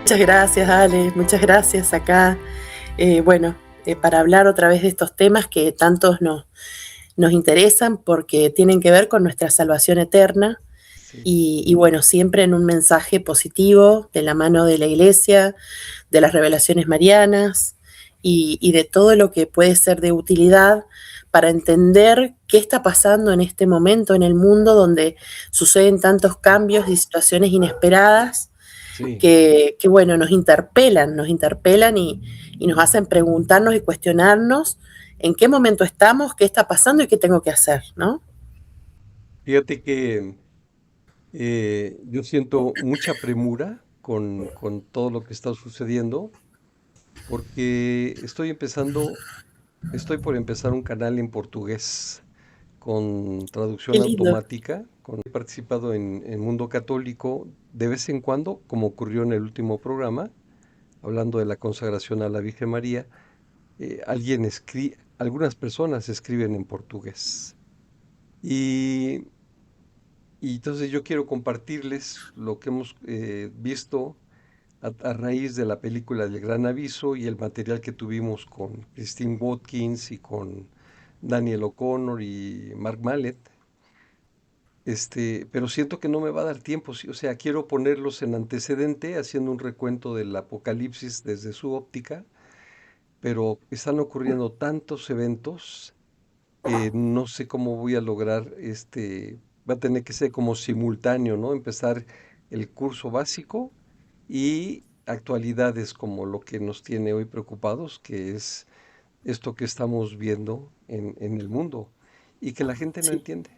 Muchas gracias, Ale, muchas gracias acá. Bueno, para hablar otra vez de estos temas que tantos nos interesan porque tienen que ver con nuestra salvación eterna Sí, y bueno, siempre en un mensaje positivo de la mano de la iglesia, de las revelaciones marianas y de todo lo que puede ser de utilidad para entender qué está pasando en este momento en el mundo donde suceden tantos cambios y situaciones inesperadas sí. que bueno, nos interpelan y nos hacen preguntarnos y cuestionarnos en qué momento estamos, qué está pasando y qué tengo que hacer, ¿no? Fíjate que yo siento mucha premura con todo lo que está sucediendo, porque estoy por empezar un canal en portugués con Qué traducción lindo. automática. He participado en Mundo Católico de vez en cuando, como ocurrió en el último programa, hablando de la consagración a la Virgen María. Algunas personas escriben en portugués. Y Y entonces yo quiero compartirles lo que hemos visto a raíz de la película del Gran Aviso y el material que tuvimos con Christine Watkins y con Daniel O'Connor y Mark Mallet. Pero siento que no me va a dar tiempo, sí. O sea, quiero ponerlos en antecedente, haciendo un recuento del Apocalipsis desde su óptica, pero están ocurriendo tantos eventos que no sé cómo voy a lograr va a tener que ser como simultáneo, ¿no? Empezar el curso básico y actualidades como lo que nos tiene hoy preocupados, que es esto que estamos viendo en el mundo y que la gente no Sí, entiende,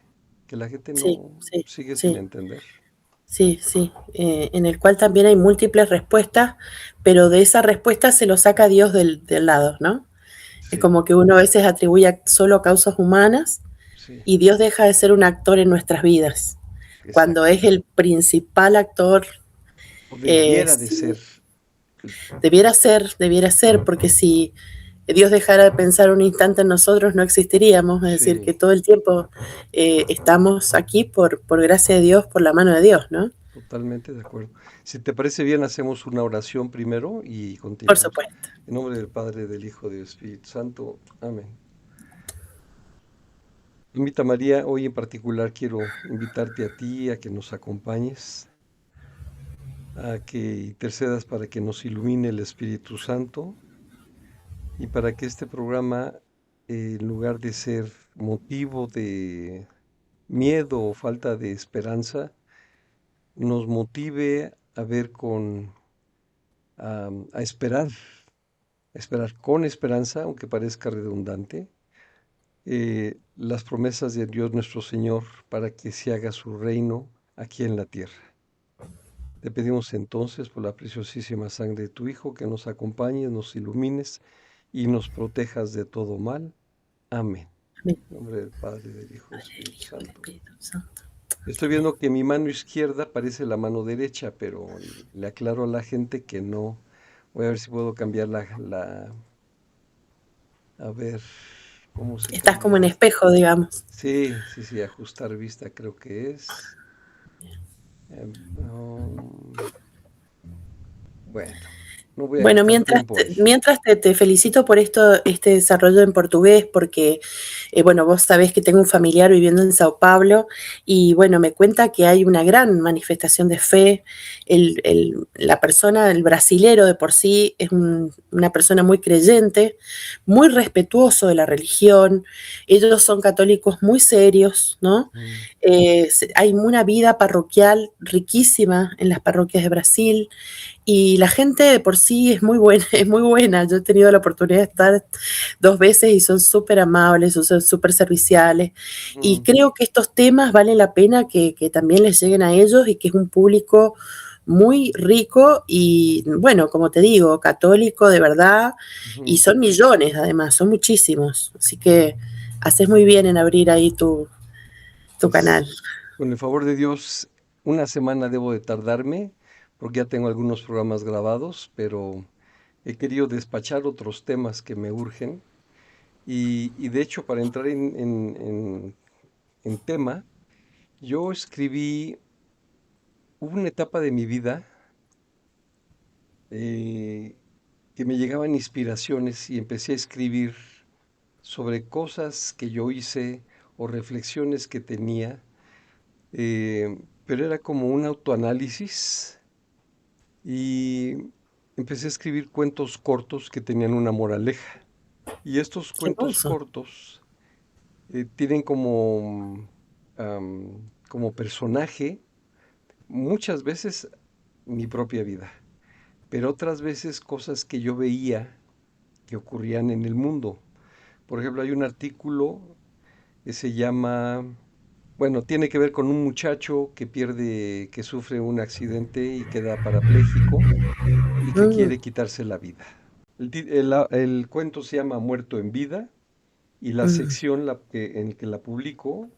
que la gente sí, no sí, sigue sin sí, entender. sí, sí. En el cual también hay múltiples respuestas, pero de esa respuesta se lo saca Dios del lado, ¿no? Es Sí, como que uno a veces atribuye solo a causas humanas sí, y Dios deja de ser un actor en nuestras vidas, cuando exacto. es el principal actor. O debiera de ser. Sí, debiera ser, porque si Dios dejara de pensar un instante en nosotros, no existiríamos, es decir, Sí, que todo el tiempo estamos aquí por gracia de Dios, por la mano de Dios, ¿no? totalmente de acuerdo. Si te parece bien, hacemos una oración primero y Por continuamos. supuesto. En nombre del Padre, del Hijo y del Espíritu Santo. Amén. Invita María, hoy en particular quiero invitarte a ti a que nos acompañes, a que intercedas para que nos ilumine el Espíritu Santo y para que este programa, en lugar de ser motivo de miedo o falta de esperanza, nos motive a ver a esperar con esperanza, aunque parezca redundante, las promesas de Dios nuestro Señor para que se haga su reino aquí en la tierra. Te pedimos entonces por la preciosísima sangre de tu Hijo que nos acompañes, nos ilumines y nos protejas de todo mal. Amén. Amén. En nombre del Padre, del Hijo y del Padre, del Espíritu Hijo, del Santo. Espíritu Santo. Estoy viendo que mi mano izquierda parece la mano derecha, pero le aclaro a la gente que no. Voy a ver si puedo cambiar a ver, ¿cómo se Estás como cambia en esto? espejo, digamos. Sí, sí, sí, ajustar vista creo que es. Bueno, no voy a Bueno, gastar tiempo ahí. mientras te felicito por esto, este desarrollo en portugués, porque, bueno, vos sabés que tengo un familiar viviendo en Sao Paulo y, bueno, me cuenta que hay una gran manifestación de fe. La persona, el brasilero de por sí, es una persona muy creyente, muy respetuoso de la religión. Ellos son católicos muy serios, ¿no? Mm, Hay una vida parroquial riquísima en las parroquias de Brasil. Y la gente de por sí es muy buena, es muy buena. Yo he tenido la oportunidad de estar 2 veces y son súper amables, son súper serviciales. Y mm, creo que estos temas vale la pena que también les lleguen a ellos y que es un público muy rico y, bueno, como te digo, católico de verdad. Y ujú. son millones además, son muchísimos. Así que haces muy bien en abrir ahí tu Pues canal. con el favor de Dios, una semana debo de tardarme porque ya tengo algunos programas grabados, pero he querido despachar otros temas que me urgen. Y de hecho, para entrar en tema, hubo una etapa de mi vida eh, que me llegaban inspiraciones y empecé a escribir sobre cosas que yo hice o reflexiones que tenía, pero era como un autoanálisis y empecé a escribir cuentos cortos que tenían una moraleja. Y estos Qué cuentos hermoso. cortos tienen como, como personaje muchas veces mi propia vida, pero otras veces cosas que yo veía que ocurrían en el mundo. Por ejemplo, hay un artículo que se llama, bueno, tiene que ver con un muchacho que pierde, que sufre un accidente y queda parapléjico y que Mm, quiere quitarse la vida. El cuento se llama Muerto en Vida y la mm, sección en que la publico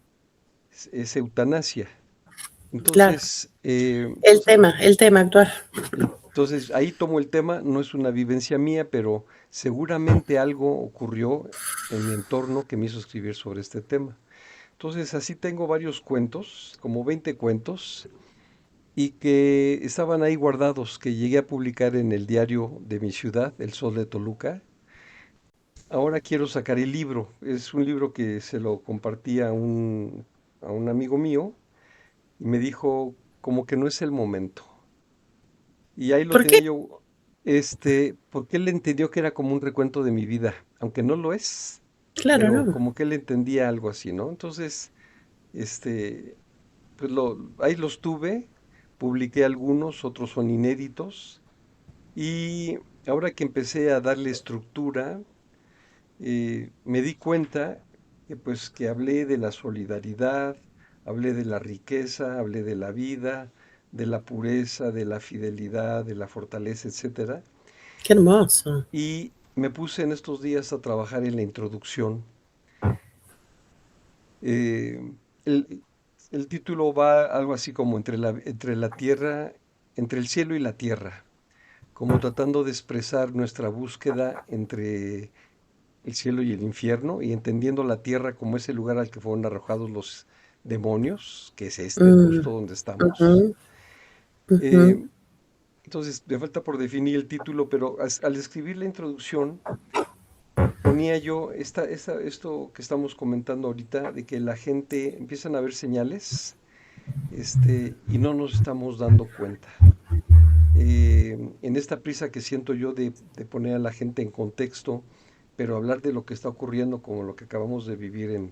es eutanasia. claro. Entonces, El tema actual. entonces ahí tomo el tema, no es una vivencia mía, pero seguramente algo ocurrió en mi entorno que me hizo escribir sobre este tema. Entonces así tengo varios cuentos, como 20 cuentos, y que estaban ahí guardados, que llegué a publicar en el diario de mi ciudad, El Sol de Toluca. Ahora quiero sacar el libro. Es un libro que se lo compartí a un amigo mío y me dijo como que no es el momento. Y ahí lo ¿Por qué? tenía yo, porque él entendió que era como un recuento de mi vida, aunque no lo es, Claro, pero no. como que él entendía algo así, ¿no? Entonces, este, pues ahí los tuve, publiqué algunos, otros son inéditos, y ahora que empecé a darle estructura, me di cuenta que pues que hablé de la solidaridad, hablé de la riqueza, hablé de la vida, de la pureza, de la fidelidad, de la fortaleza, etcétera. Qué hermoso. Y me puse en estos días a trabajar en la introducción. Eh, el, el título va algo así como entre la tierra, entre el cielo y la tierra, como tratando de expresar nuestra búsqueda entre el cielo y el infierno, y entendiendo la tierra como ese lugar al que fueron arrojados los demonios, que es este Mm, justo donde estamos. ujú, ujú. Eh, entonces, me falta por definir el título, pero al escribir la introducción, ponía yo esto que estamos comentando ahorita, de que la gente empiezan a ver señales, y no nos estamos dando cuenta. En esta prisa que siento yo de poner a la gente en contexto, pero hablar de lo que está ocurriendo como lo que acabamos de vivir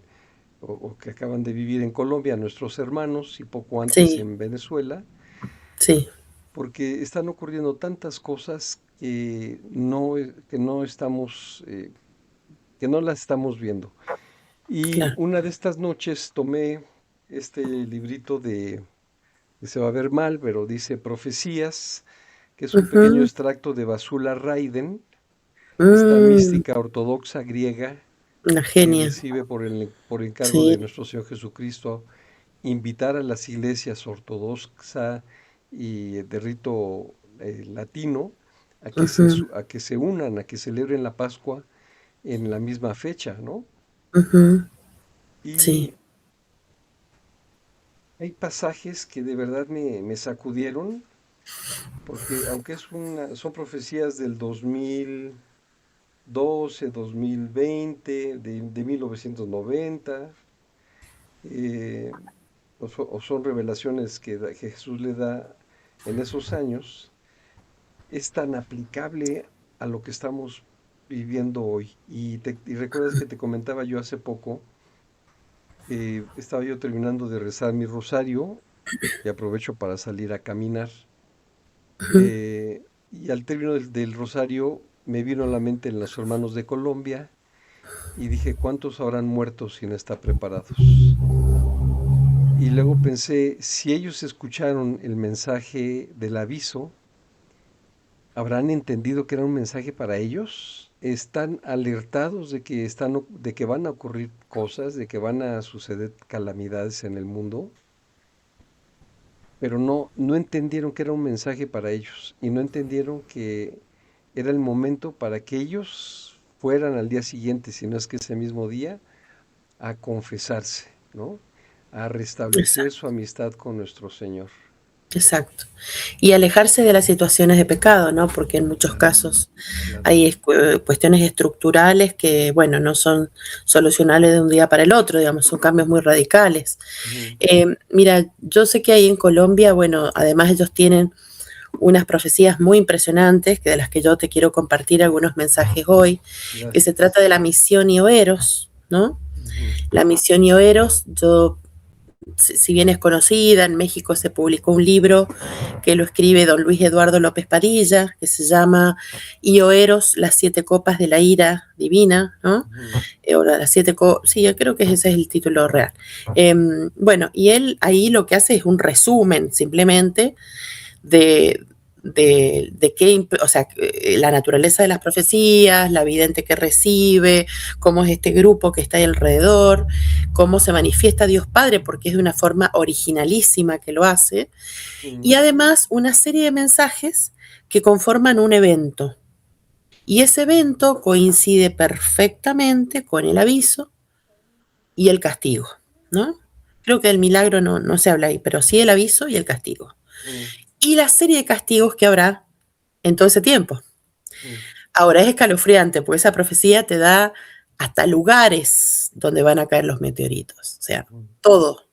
o que acaban de vivir en Colombia, nuestros hermanos, y poco antes Sí, en Venezuela, sí, porque están ocurriendo tantas cosas que no estamos, que no las estamos viendo. Y claro. una de estas noches tomé este librito que se va a ver mal, pero dice Profecías, que es un pequeño Ujú, extracto de Basula Raiden, esta mm, mística ortodoxa griega una que genia. recibe por encargo de Sí. nuestro Señor Jesucristo invitar a las iglesias ortodoxa y de rito latino Ujú, a que se unan, a que celebren la Pascua en la misma fecha, ¿no? ujú, sí. Y hay pasajes que de verdad me sacudieron, porque aunque son profecías del 2012, 2020, de 1990, eh, o son revelaciones que Jesús le da en esos años, es tan aplicable a lo que estamos viviendo hoy. Y recuerdas que te comentaba yo hace poco que estaba yo terminando de rezar mi rosario y aprovecho para salir a caminar. Y al término del rosario me vino a la mente en los hermanos de Colombia y dije, ¿cuántos habrán muerto sin estar preparados? Y luego pensé, si ellos escucharon el mensaje del aviso, ¿habrán entendido que era un mensaje para ellos? ¿Están alertados de que van a ocurrir cosas, de que van a suceder calamidades en el mundo? Pero no entendieron que era un mensaje para ellos y no entendieron que era el momento para que ellos fueran al día siguiente, si no es que ese mismo día, a confesarse, ¿no? A restablecer su Exacto. amistad con nuestro Señor. exacto. Y alejarse de las situaciones de pecado, ¿no? Porque en muchos Claro, casos claro. hay cuestiones estructurales que, bueno, no son solucionables de un día para el otro, digamos, son cambios muy radicales. Ujú, Mira, yo sé que ahí en Colombia, bueno, además ellos tienen unas profecías muy impresionantes, que de las que yo te quiero compartir algunos mensajes hoy, que se gracias. trata de la misión Ioeros, ¿no? Ujú, La misión Ioeros, yo, si bien es conocida, en México se publicó un libro que lo escribe don Luis Eduardo López Padilla, que se llama Ioeros, las siete copas de la ira divina, ¿no? ujú, O las siete copas, sí, yo creo que ese es el título real. Bueno, y él ahí lo que hace es un resumen simplemente de, de qué, o sea, la naturaleza de las profecías, la vidente que recibe, cómo es este grupo que está ahí alrededor, cómo se manifiesta Dios Padre, porque es de una forma originalísima que lo hace, y ujú, además una serie de mensajes que conforman un evento. Y ese evento coincide perfectamente con el aviso y el castigo, ¿no? Creo que el milagro no se habla ahí, pero sí el aviso y el castigo. ujú, Y la serie de castigos que habrá en todo ese tiempo. ujú, Ahora es escalofriante, porque esa profecía te da hasta lugares donde van a caer los meteoritos. O sea, ujú, todo.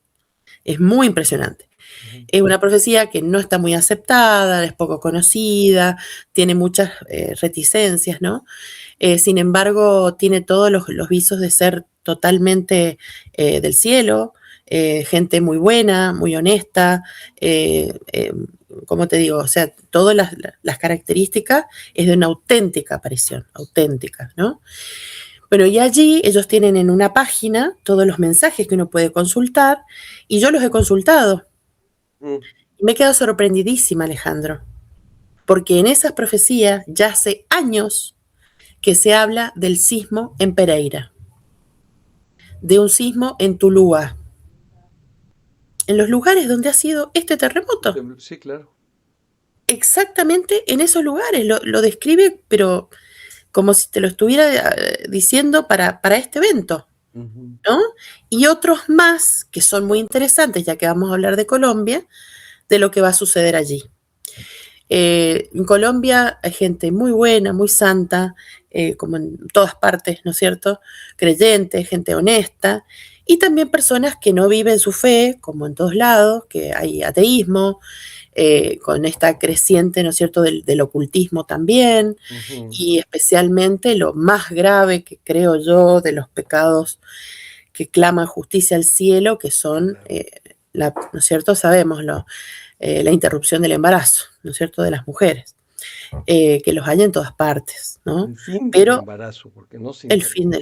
Es muy impresionante. ujú, Es una profecía que no está muy aceptada, es poco conocida, tiene muchas reticencias, ¿no? Sin embargo, tiene todos los visos de ser totalmente del cielo, gente muy buena, muy honesta, ¿cómo te digo? O sea, todas las características es de una auténtica aparición, auténtica, ¿no? Bueno, y allí ellos tienen en una página todos los mensajes que uno puede consultar y yo los he consultado ujú. y me he quedado sorprendidísima, Alejandro, porque en esas profecías ya hace años que se habla del sismo en Pereira, de un sismo en Tulúa, en los lugares donde ha sido este terremoto. Sí, claro. Exactamente en esos lugares, lo describe, pero como si te lo estuviera diciendo para este evento, Ujú, ¿no? Y otros más que son muy interesantes, ya que vamos a hablar de Colombia, de lo que va a suceder allí. En Colombia hay gente muy buena, muy santa, como en todas partes, ¿no es cierto? Creyentes, gente honesta, y también personas que no viven su fe, como en todos lados, que hay ateísmo, con esta creciente, ¿no es cierto?, del ocultismo también, ujú, y especialmente lo más grave que creo yo de los pecados que claman justicia al cielo, que son, claro. ¿no es cierto?, sabemoslo, la interrupción del embarazo, ¿no es cierto?, de las mujeres, que los hay en todas partes, ¿no? El fin del Pero embarazo, porque no se el fin interrumpe.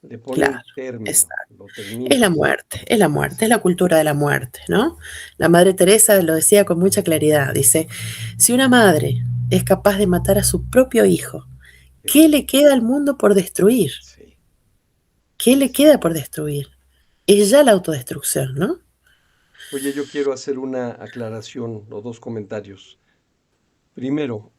del, Le claro, ponen término, exacto. lo Es la terminan. muerte, es la muerte, es la cultura de la muerte, ¿no? La Madre Teresa lo decía con mucha claridad, dice, si una madre es capaz de matar a su propio hijo, Sí, ¿qué le queda al mundo por destruir? sí. ¿Qué le queda por destruir? Es ya la autodestrucción, ¿no? Oye, yo quiero hacer una aclaración o dos comentarios. Primero,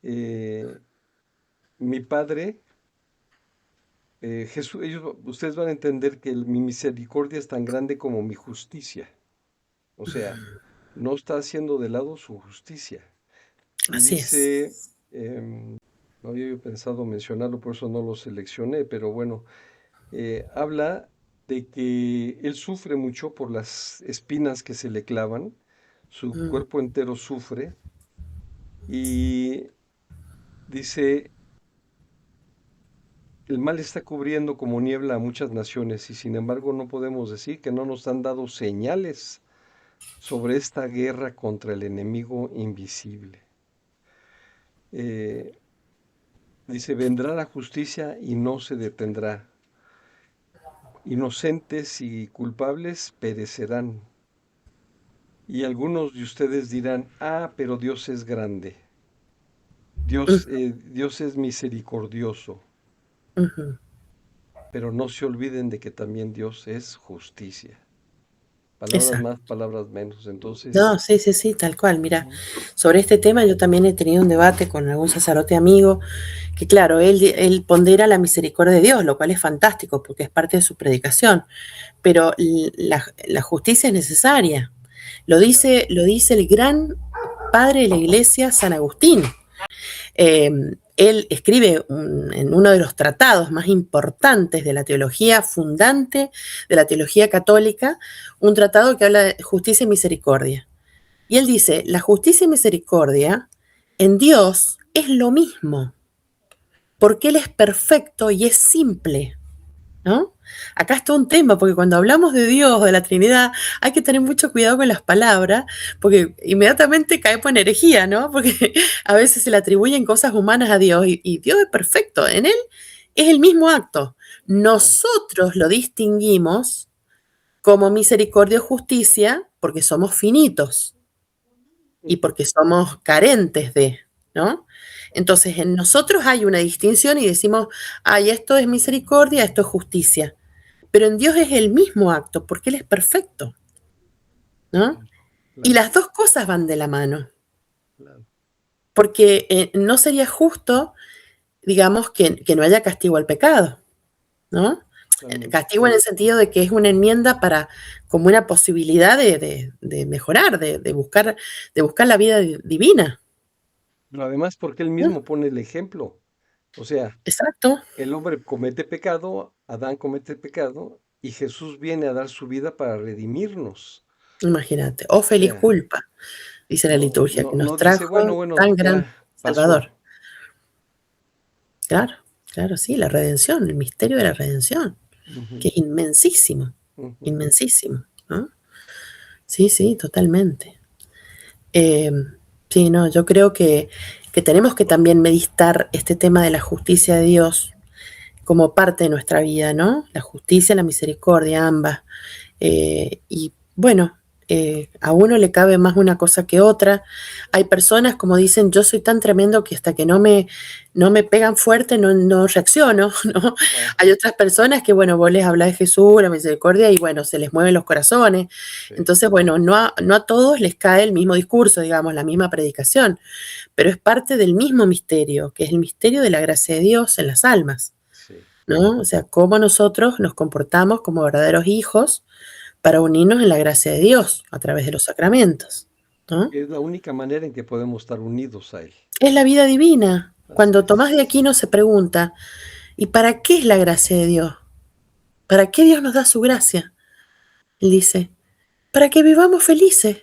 Eh, Mi Padre, Jesús, ustedes van a entender que mi misericordia es tan grande como mi justicia. O sea, no está haciendo de lado su justicia. Y Así es. dice, no había yo pensado mencionarlo, por eso no lo seleccioné, pero bueno, habla de que él sufre mucho por las espinas que se le clavan, su Mm, cuerpo entero sufre y dice, el mal está cubriendo como niebla a muchas naciones y sin embargo no podemos decir que no nos han dado señales sobre esta guerra contra el enemigo invisible. Eh, Dice, vendrá la justicia y no se detendrá. Inocentes y culpables perecerán. Y algunos de ustedes dirán, ah, pero Dios es grande. mm, Dios es misericordioso. ujú. Pero no se olviden de que también Dios es justicia. Palabras Exacto. más, palabras menos. Entonces, No, sí, sí, sí, tal cual. Mira, ujú, sobre este tema yo también he tenido un debate con algún sacerdote amigo que, claro, él pondera la misericordia de Dios, lo cual es fantástico porque es parte de su predicación, pero la justicia es necesaria. Lo dice el gran padre de la iglesia, San Agustín. Él escribe en uno de los tratados más importantes de la teología fundante de la teología católica, un tratado que habla de justicia y misericordia. Y él dice, la justicia y misericordia en Dios es lo mismo, porque Él es perfecto y es simple, ¿no? Acá está un tema, porque cuando hablamos de Dios, de la Trinidad, hay que tener mucho cuidado con las palabras, porque inmediatamente caemos en herejía, ¿no? Porque a veces se le atribuyen cosas humanas a Dios y Dios es perfecto, en Él es el mismo acto. claro, Nosotros lo distinguimos como misericordia o justicia porque somos finitos y ujú, porque somos carentes de, ¿no? Entonces, en nosotros hay una distinción y decimos, ay, esto es misericordia, esto es justicia. Pero en Dios es el mismo acto, porque Él es perfecto, ¿no? claro, Y claro, las dos cosas van de la mano, claro, porque no sería justo, digamos, que no haya castigo al pecado, ¿no? totalmente. Castigo en el sentido de que es una enmienda para, como una posibilidad de mejorar, de buscar la vida divina, Pero además porque él ¿no? mismo pone el ejemplo. O sea, Exacto. el hombre comete pecado, Adán comete pecado, y Jesús viene a dar su vida para redimirnos. Imagínate, oh O feliz sea, culpa, dice la no, liturgia, no, que nos no dice, bueno, trajo bueno, tan gran ya pasó. Salvador. Claro, claro, sí, la redención, el misterio de la redención, que Ujú, es inmensísimo, ujú. inmensísimo, ¿no? Sí, sí, totalmente. Eh, sí, no, yo creo que tenemos que también meditar este tema de la justicia de Dios como parte de nuestra vida, ¿no? La justicia, la misericordia, ambas. Y bueno, a uno le cabe más una cosa que otra. Hay personas, como dicen, yo soy tan tremendo que hasta que no me pegan fuerte no reacciono, ¿no? Ah, Hay otras personas que, bueno, vos les hablas de Jesús, la misericordia, y bueno, se les mueven los corazones. sí, Entonces, bueno, no a todos les cae el mismo discurso, digamos, la misma predicación, pero es parte del mismo misterio, que es el misterio de la gracia de Dios en las almas, sí. ¿no? O sea, cómo nosotros nos comportamos como verdaderos hijos para unirnos en la gracia de Dios a través de los sacramentos, ¿no? Es la única manera en que podemos estar unidos a Él. Es la vida divina. Así Cuando Tomás es. de Aquino se pregunta, ¿y para qué es la gracia de Dios? ¿Para qué Dios nos da su gracia? Él dice, para que vivamos felices,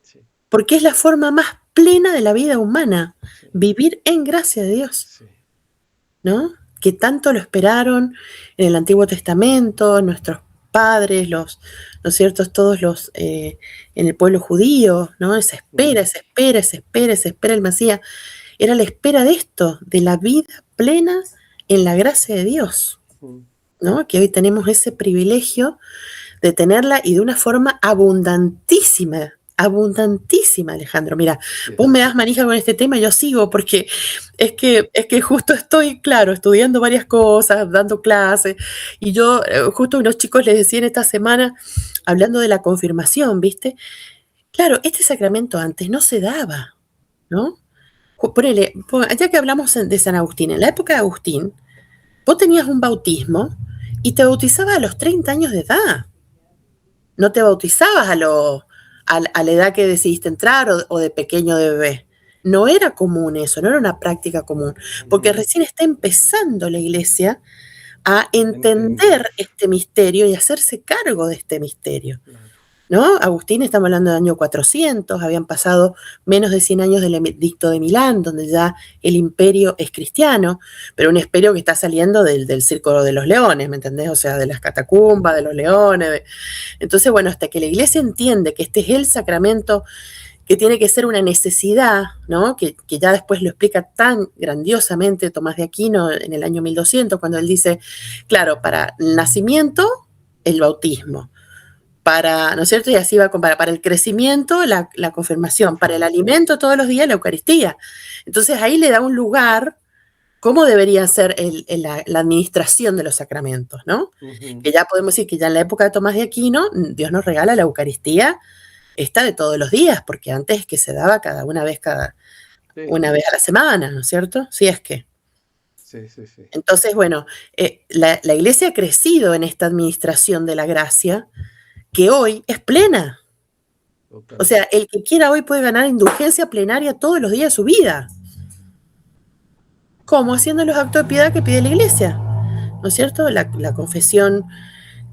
Sí, porque es la forma más plena de la vida humana, sí, vivir en gracia de Dios, sí. ¿no? Que tanto lo esperaron en el Antiguo Testamento, nuestros padres, ¿no es cierto? Todos en el pueblo judío, ¿no? Esa espera, Ujú, esa espera, esa espera, esa espera el Mesías. Era la espera de esto, de la vida plena en la gracia de Dios, ujú. ¿no? Que hoy tenemos ese privilegio de tenerla y de una forma abundantísima, abundantísima, Alejandro. Mira, Así vos me es. das manija con este tema, yo sigo porque es que justo estoy, claro, estudiando varias cosas, dando clases, y yo justo a unos chicos les decía en esta semana, hablando de la confirmación, ¿viste? Claro, este sacramento antes no se daba, ¿no? Ponele, ya que hablamos de San Agustín, en la época de Agustín, vos tenías un bautismo y te bautizabas a los 30 años de edad. No te bautizabas a la edad que decidiste entrar o de pequeño de bebé. No era común eso, no era una práctica común, porque Ujú. recién está empezando la iglesia a Entender, entender este misterio y hacerse cargo de este misterio. claro. ¿No? Agustín, estamos hablando del año 400, habían pasado menos de 100 años del edicto de Milán, donde ya el imperio es cristiano, pero un imperio que está saliendo del círculo de los leones, ¿me entendés? O sea, de las catacumbas, de los leones. Entonces, bueno, hasta que la iglesia entiende que este es el sacramento que tiene que ser una necesidad, ¿no? Que ya después lo explica tan grandiosamente Tomás de Aquino en el año 1200, cuando él dice, claro, para el nacimiento, el bautismo, para, ¿no es cierto? Y así va para el crecimiento, la confirmación, para el Confirmación. alimento todos los días, la Eucaristía. Entonces ahí le da un lugar cómo debería ser la administración de los sacramentos, ¿no? Ujú. Que ya podemos decir que ya en la época de Tomás de Aquino, Dios nos regala la Eucaristía, esta de todos los días, porque antes que se daba Sí, una vez a la semana, ¿no es cierto? Sí, es que. sí, sí, sí. Entonces, bueno, la iglesia ha crecido en esta administración de la gracia, que hoy es plena. O sea, Totalmente. el que quiera hoy puede ganar indulgencia plenaria todos los días de su vida. ¿Cómo? Haciendo los actos de piedad que pide la iglesia. ¿No es cierto? La confesión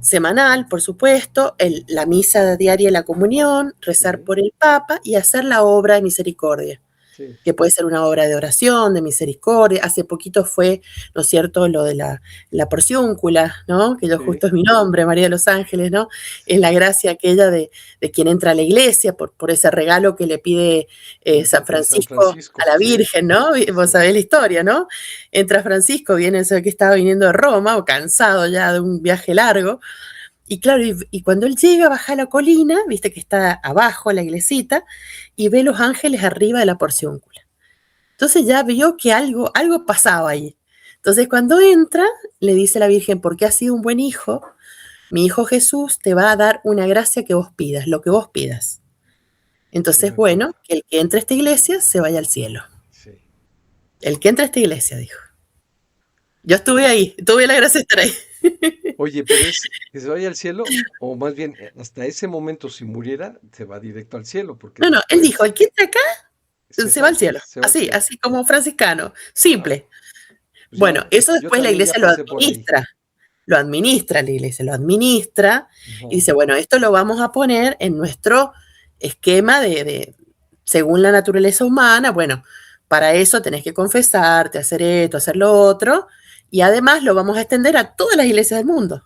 semanal, por supuesto, la misa diaria y la comunión, rezar Sí, por el Papa y hacer la obra de misericordia, sí, que puede ser una obra de oración, de misericordia. Hace poquito fue, ¿no es cierto?, lo de la porciúncula, ¿no? Que yo sí, justo es mi nombre, María de los Ángeles, ¿no? Es la sí. gracia aquella de quien entra a la iglesia por ese regalo que le pide San De San Francisco a Francisco, la sí, Virgen, ¿no? Vos sí, sabés la historia, ¿no? Entra Francisco, viene, sabe que estaba viniendo de Roma, o cansado ya de un viaje largo, y claro, y cuando él llega, baja la colina, viste que está abajo la iglesita, y ve los ángeles arriba de la porciúncula. Entonces ya vio que algo pasaba ahí. Entonces cuando entra, le dice la Virgen, porque has sido un buen hijo, mi hijo Jesús te va a dar una gracia que vos pidas, lo que vos pidas. estoy Entonces, de acuerdo. bueno, que el que entre a esta iglesia se vaya al cielo. Sí. El que entre a esta iglesia, dijo. Yo estuve ahí, tuve la gracia de estar ahí. Oye, pero es que se vaya al cielo, o más bien, hasta ese momento, si muriera, se va directo al cielo, porque No, no, él dijo, después el que entre acá se va al cielo. se va al Así, cielo. así como franciscano, Wow. simple. Pues Bueno, ya, eso yo después la también ya iglesia pasé por ahí. lo administra la iglesia, lo administra y Ajá. dice, bueno, esto lo vamos a poner en nuestro esquema según la naturaleza humana, bueno, para eso tenés que confesarte, hacer esto, hacer lo otro, y además lo vamos a extender a todas las iglesias del mundo,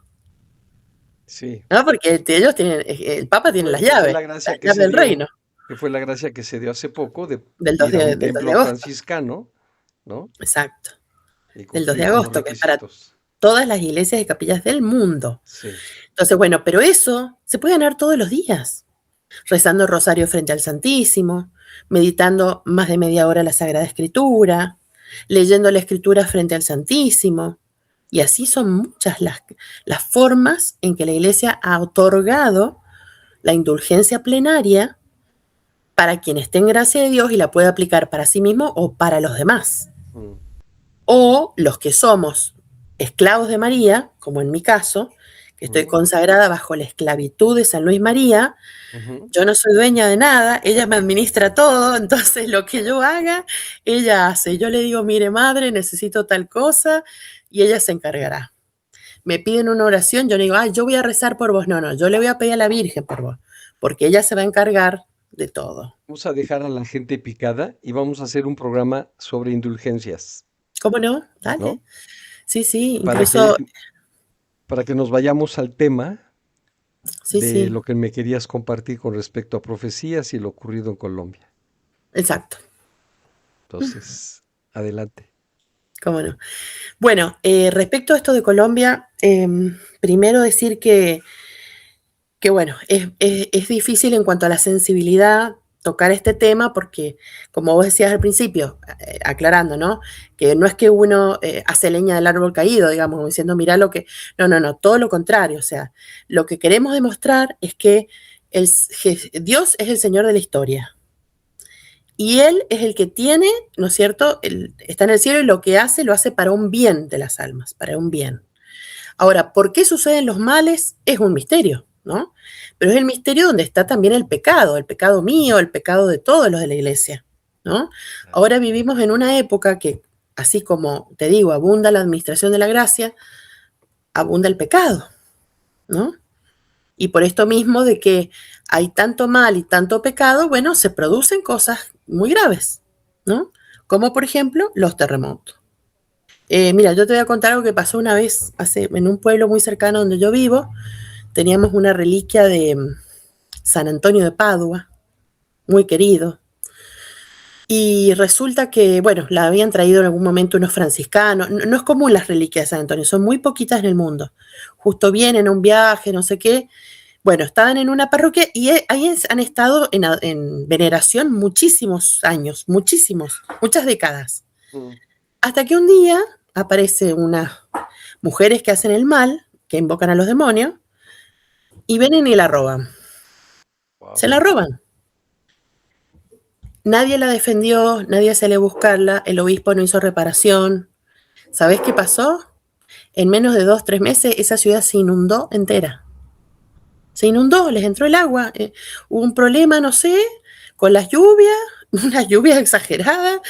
Sí, ¿no? Porque ellos tienen, el Papa tiene que fue la las gracia que llaves se del dio, reino, que fue la gracia que se dio hace poco de del 2 ir a un del 2 de templo agosto, franciscano, ¿no? exacto, Y del 2 de cumplir con los agosto, que es para requisitos. todas las iglesias y capillas del mundo. Sí. Entonces, bueno, pero eso se puede ganar todos los días, rezando el rosario frente al Santísimo, meditando más de media hora la Sagrada Escritura, leyendo la Escritura frente al Santísimo. Y así son muchas las formas en que la Iglesia ha otorgado la indulgencia plenaria para quien esté en gracia de Dios y la pueda aplicar para sí mismo o para los demás. Mm. O los que somos esclavos de María, como en mi caso, que estoy Ujú, consagrada bajo la esclavitud de San Luis María, ujú. yo no soy dueña de nada, ella me administra todo, entonces lo que yo haga, ella hace. Yo le digo, mire madre, necesito tal cosa, y ella se encargará. Me piden una oración, yo le digo, yo voy a rezar por vos. No, no, yo le voy a pedir a la Virgen por vos, porque ella se va a encargar de todo. Vamos a dejar a la gente picada y vamos a hacer un programa sobre indulgencias, ¿Cómo no? ¿no? Dale. Sí, sí, Para que, incluso, para que nos vayamos al tema sí, de sí, lo que me querías compartir con respecto a profecías y lo ocurrido en Colombia. exacto, Entonces, adelante. cómo no. Bueno, respecto a esto de Colombia, primero decir que bueno, es difícil en cuanto a la sensibilidad tocar este tema porque, como vos decías al principio, aclarando, ¿no? Que no es que uno hace leña del árbol caído, digamos, diciendo, mirá lo que... No, no, no, todo lo contrario. O sea, lo que queremos demostrar es que Dios es el Señor de la historia Y Él es el que tiene, ¿no es cierto? Está en el cielo y lo que hace, lo hace para un bien de las almas, para un bien. Ahora, ¿por qué suceden los males? Es un misterio, ¿no? Pero es el misterio donde está también el pecado mío, el pecado de todos los de la iglesia, ¿no? Claro. Ahora vivimos en una época que, así como te digo, abunda la administración de la gracia, abunda el pecado, ¿no? Y por esto mismo de que hay tanto mal y tanto pecado, bueno, se producen cosas muy graves, ¿no? Como por ejemplo los terremotos. Mira, yo te voy a contar algo que pasó una vez en un pueblo muy cercano donde yo vivo. Teníamos una reliquia de San Antonio de Padua, muy querido. Y resulta que, bueno, la habían traído en algún momento unos franciscanos. No, no es común las reliquias de San Antonio, son muy poquitas en el mundo. Justo vienen a un viaje, no sé qué. Bueno, estaban en una parroquia y ahí han estado en veneración muchísimos años, muchísimos, muchas décadas. Mm. Hasta que un día aparece unas mujeres que hacen el mal, que invocan a los demonios, y vienen y la roban. Wow. Se la roban. Nadie la defendió, nadie salió a buscarla, el obispo no hizo reparación. ¿Sabés qué pasó? En menos de 2, 3 meses esa ciudad se inundó entera. Se inundó, les entró el agua. Hubo un problema, no sé, con las lluvias, una lluvia exagerada,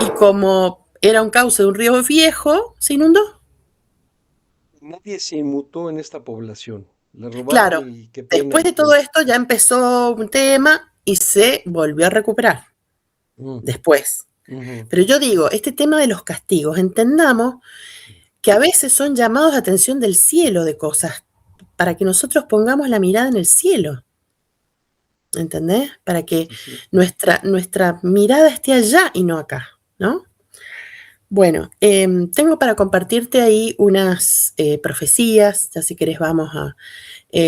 y como era un cauce de un río viejo, se inundó. Nadie se inmutó en esta población. Le robaron Claro, y qué pena después y de todo punto. esto ya empezó un tema y se volvió a recuperar Mm, después. ujú. Pero yo digo, este tema de los castigos, entendamos que a veces son llamados de atención del cielo de cosas, para que nosotros pongamos la mirada en el cielo, ¿entendés? Para que Sí, sí. nuestra mirada esté allá y no acá, ¿no? Bueno, tengo para compartirte ahí unas profecías, ya si querés vamos a,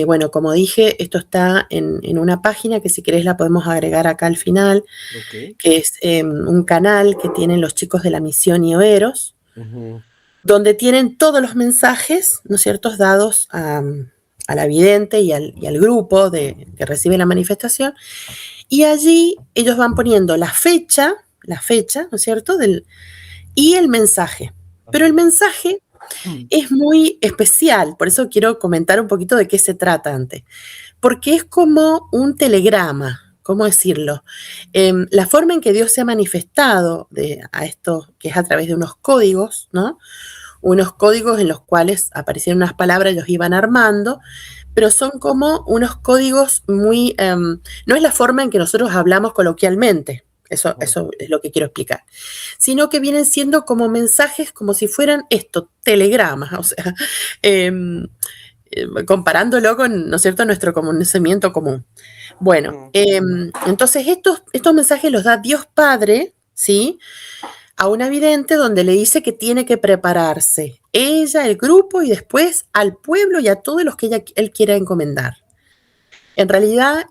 bueno, como dije, esto está en una página que si querés la podemos agregar acá al final, Ok. que es un canal que tienen los chicos de la misión Ioeros, Ujú. donde tienen todos los mensajes, ¿no es cierto?, dados a la vidente y al grupo que recibe la manifestación, y allí ellos van poniendo la fecha, ¿no es cierto?, y el mensaje. Pero el Ajá. mensaje es muy especial, por eso quiero comentar un poquito de qué se trata antes, porque es como un telegrama, ¿cómo decirlo? La forma en que Dios se ha manifestado a esto, que es a través de unos códigos, ¿no? Unos códigos en los cuales aparecieron unas palabras, ellos iban armando, pero son como unos códigos muy, no es la forma en que nosotros hablamos coloquialmente, Ujú. eso es lo que quiero explicar, sino que vienen siendo como mensajes, como si fueran esto, telegramas, o sea, eh, comparándolo con, ¿no es cierto?, nuestro conocimiento común. Bueno, Ujú. entonces estos mensajes los da Dios Padre, ¿sí?, a una vidente donde le dice que tiene que prepararse, ella, el grupo y después al pueblo y a todos los que él quiera encomendar. En realidad,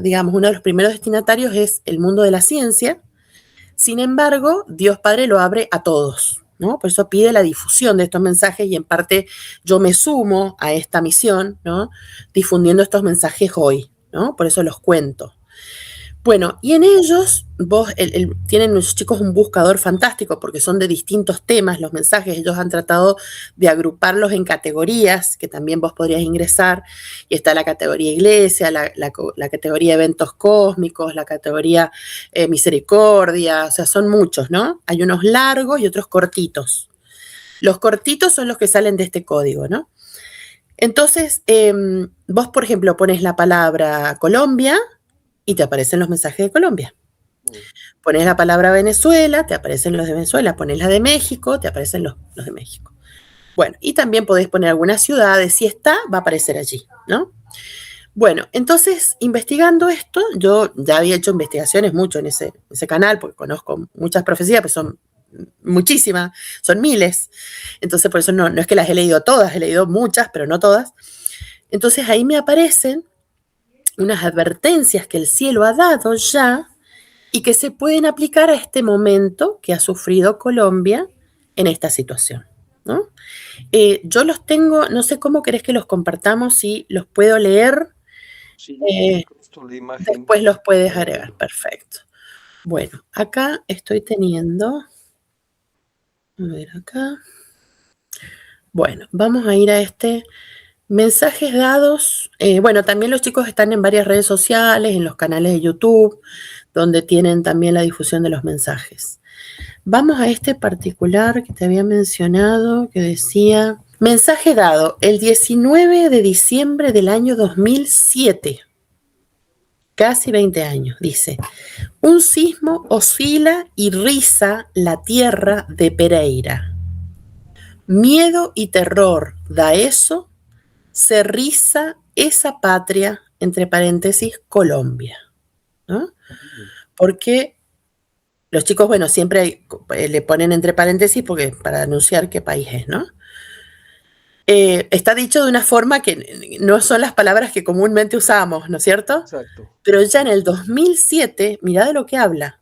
digamos, uno de los primeros destinatarios es el mundo de la ciencia. Sin embargo, Dios Padre lo abre a todos, ¿no? Por eso pide la difusión de estos mensajes y en parte yo me sumo a esta misión, ¿no? Difundiendo estos mensajes hoy, ¿no? Por eso los cuento. Bueno, y en ellos, tienen los chicos un buscador fantástico porque son de distintos temas los mensajes. Ellos han tratado de agruparlos en categorías que también vos podrías ingresar. Y está la categoría iglesia, la categoría eventos cósmicos, la categoría misericordia, o sea, son muchos, ¿no? Hay unos largos y otros cortitos. Los cortitos son los que salen de este código, ¿no? Entonces, vos, por ejemplo, pones la palabra Colombia y te aparecen los mensajes de Colombia. Ujú. Pones la palabra Venezuela, te aparecen los de Venezuela. Pones la de México, te aparecen los de México. Bueno, y también podés poner algunas ciudades. Si está, va a aparecer allí, ¿no? Bueno, entonces, investigando esto, yo ya había hecho investigaciones mucho en ese canal, porque conozco muchas profecías, pues son muchísimas, son miles. Entonces, por eso no es que las he leído todas, he leído muchas, pero no todas. Entonces, ahí me aparecen unas advertencias que el cielo ha dado ya y que se pueden aplicar a este momento que ha sufrido Colombia en esta situación, ¿no? Yo los tengo, no sé cómo querés que los compartamos, si los puedo leer, Sí, eh, incrusto la imagen después los puedes para agregar, verlo. perfecto. Bueno, acá estoy teniendo, a ver acá. Bueno, vamos a ir a este mensajes dados. Bueno, también los chicos están en varias redes sociales, en los canales de YouTube, donde tienen también la difusión de los mensajes. Vamos a este particular que te había mencionado, que decía, mensaje dado el 19 de diciembre del año 2007, casi 20 años, dice, un sismo oscila y riza la tierra de Pereira. Miedo y terror da eso, se riza esa patria, entre paréntesis, Colombia, ¿no? Porque los chicos, bueno, siempre le ponen entre paréntesis porque para anunciar qué país es, ¿no? Está dicho de una forma que no son las palabras que comúnmente usamos, ¿no es cierto? Exacto. Pero ya en el 2007, mirá de lo que habla,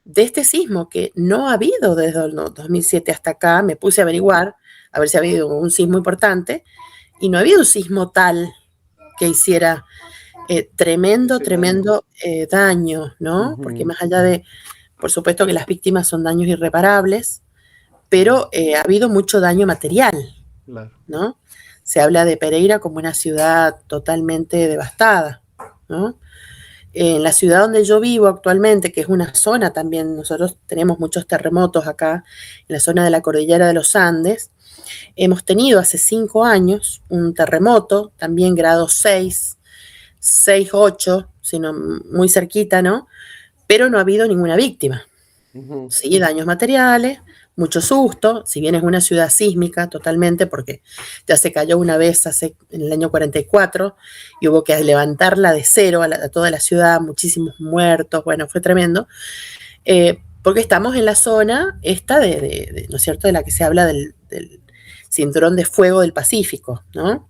de este sismo que no ha habido desde el 2007 hasta acá, me puse a averiguar, a ver si ha habido un sismo importante, y no ha habido un sismo tal que hiciera tremendo, Ese daño. tremendo daño, ¿no? Porque Ujú, más allá de, por supuesto que las víctimas son daños irreparables, claro, pero ha habido mucho daño material, claro. ¿no? Se habla de Pereira como una ciudad totalmente devastada, ¿no? En la ciudad donde yo vivo actualmente, que es una zona también, nosotros tenemos muchos terremotos acá, en la zona de la cordillera de los Andes, hemos tenido hace 5 años un terremoto, también grado 6, 6, 8, sino muy cerquita, ¿no? Pero no ha habido ninguna víctima. Ujú, Sí, daños materiales, mucho susto, si bien es una ciudad sísmica totalmente, porque ya se cayó una vez en el año 44 y hubo que levantarla de cero a toda la ciudad, muchísimos muertos, bueno, fue tremendo, porque estamos en la zona esta ¿no es cierto?, de la que se habla del cinturón de fuego del Pacífico, ¿no?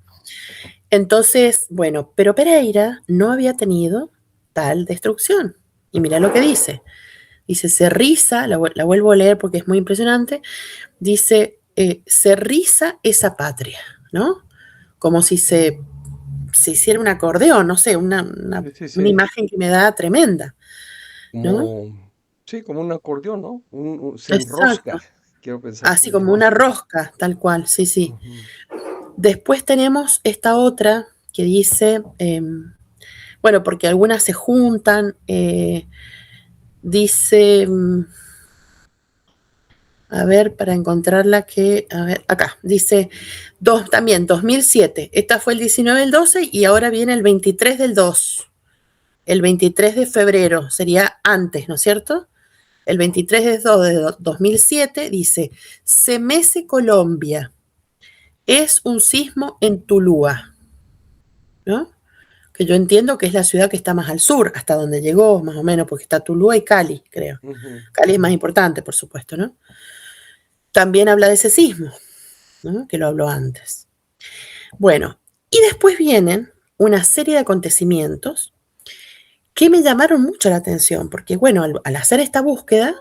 Entonces, bueno, pero Pereira no había tenido tal destrucción. Y mira lo que dice. Dice, se riza, la vuelvo a leer porque es muy impresionante, dice, se riza esa patria, ¿no? Como si se hiciera un acordeón, no sé, sí, sí, una sí. imagen que me da tremenda, ¿no? Como, sí, como un acordeón, ¿no? Se Exacto, enrosca. Quiero pensar que así se como una enrosca. rosca, tal cual, sí, sí. Ujú, Después tenemos esta otra que dice, bueno, porque algunas se juntan, dice, a ver, para encontrarla que, a ver, acá, dice, también 2007, esta fue el 19 del 12 y ahora viene el 23 del 2, el 23 de febrero, sería antes, ¿no es cierto? El 23 de 2 de 2007 dice, se mece Colombia, es un sismo en Tuluá, ¿no? Que yo entiendo que es la ciudad que está más al sur, hasta donde llegó, más o menos, porque está Tuluá y Cali, creo. ujú. Cali es más importante, por supuesto, ¿no? También habla de ese sismo, ¿no? Que lo habló antes. Bueno, y después vienen una serie de acontecimientos que me llamaron mucho la atención, porque bueno, al hacer esta búsqueda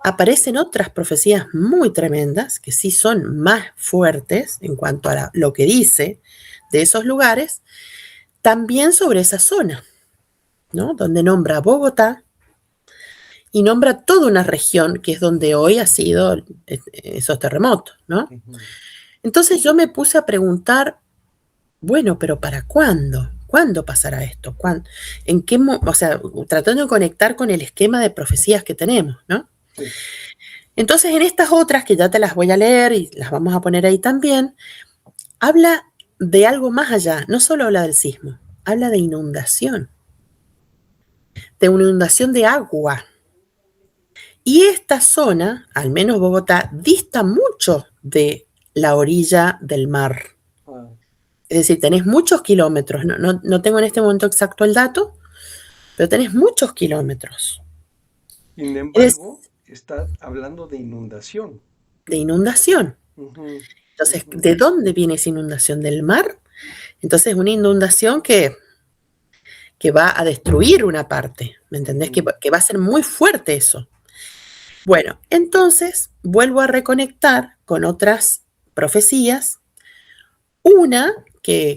aparecen otras profecías muy tremendas, que sí son más fuertes en cuanto a lo que dice de esos lugares, también sobre esa zona, ¿no? Donde nombra Bogotá y nombra toda una región que es donde hoy ha sido esos terremotos, ¿no? Ujú. Entonces yo me puse a preguntar, bueno, pero ¿para cuándo? ¿Cuándo pasará esto? ¿En qué, o sea, tratando de conectar con el esquema de profecías que tenemos, ¿no? Sí. Entonces, en estas otras, que ya te las voy a leer y las vamos a poner ahí también, habla de algo más allá, no solo habla del sismo, habla de una inundación de agua. Y esta zona, al menos Bogotá, dista mucho de la orilla del mar. Ah, Es decir, tenés muchos kilómetros, no tengo en este momento exacto el dato, pero tenés muchos kilómetros. sin Es embargo, está hablando de inundación. de inundación. Ujú, Entonces, ujú, ¿de dónde viene esa inundación? ¿Del mar? Entonces, una inundación que va a destruir una parte, ¿me entendés? ujú. Que va a ser muy fuerte eso. Bueno, entonces vuelvo a reconectar con otras profecías. Una,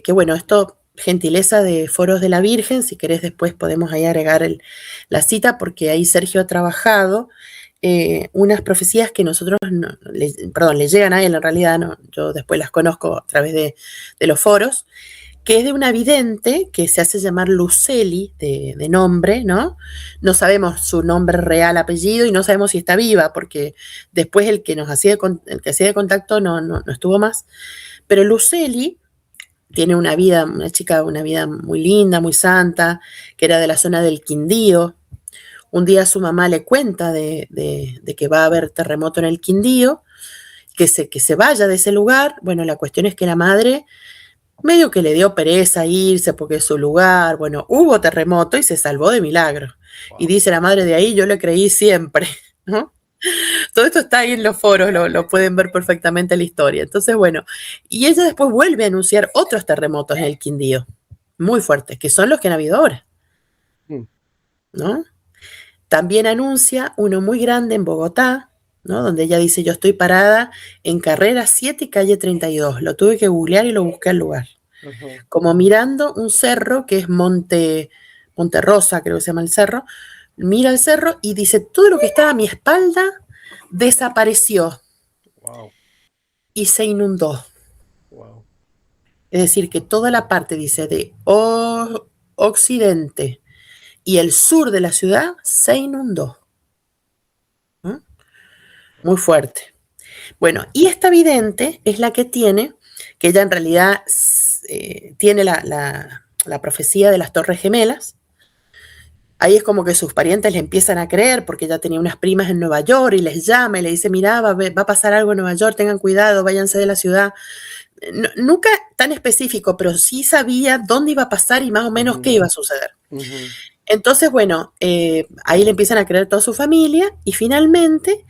bueno, esto gentileza de Foros de la Virgen, si querés después podemos ahí agregar la cita, porque ahí Sergio ha trabajado unas profecías que nosotros, le llegan a él en realidad, no, yo después las conozco a través de los foros, que es de una vidente que se hace llamar Luceli, de nombre, ¿no? No sabemos su nombre real, apellido, y no sabemos si está viva, porque después el que hacía de contacto no estuvo más. Pero Luceli tiene una chica, una vida muy linda, muy santa, que era de la zona del Quindío. Un día su mamá le cuenta de que va a haber terremoto en el Quindío, que se vaya de ese lugar. Bueno, la cuestión es que la madre medio que le dio pereza irse porque es su lugar. Bueno, hubo terremoto y se salvó de milagro. Y Wow. dice la madre, de ahí yo le creí siempre, ¿no? Todo esto está ahí en los foros, lo pueden ver perfectamente la historia. Entonces, bueno, y ella después vuelve a anunciar otros terremotos en el Quindío, muy fuertes, que son los que han habido ahora, Mm. ¿no? También anuncia uno muy grande en Bogotá, ¿no? Donde ella dice, yo estoy parada en carrera 7 y calle 32. Lo tuve que googlear y lo busqué al lugar. Ajá. Como mirando un cerro que es Monte Rosa, creo que se llama el cerro. Mira el cerro y dice, todo lo que estaba a mi espalda desapareció Wow. y se inundó. Wow. Es decir, que toda la parte, dice, de occidente y el sur de la ciudad se inundó. ¿Mm? Muy fuerte. Bueno, y esta vidente es la que tiene, que ella en realidad tiene la profecía de las Torres Gemelas. Ahí es como que sus parientes le empiezan a creer, porque ella tenía unas primas en Nueva York y les llama y le dice, mira, va a pasar algo en Nueva York, tengan cuidado, váyanse de la ciudad. Nunca tan específico, pero sí sabía dónde iba a pasar y más o menos qué Ujú. iba a suceder. Ujú. Entonces, bueno, ahí le empiezan a creer toda su familia y finalmente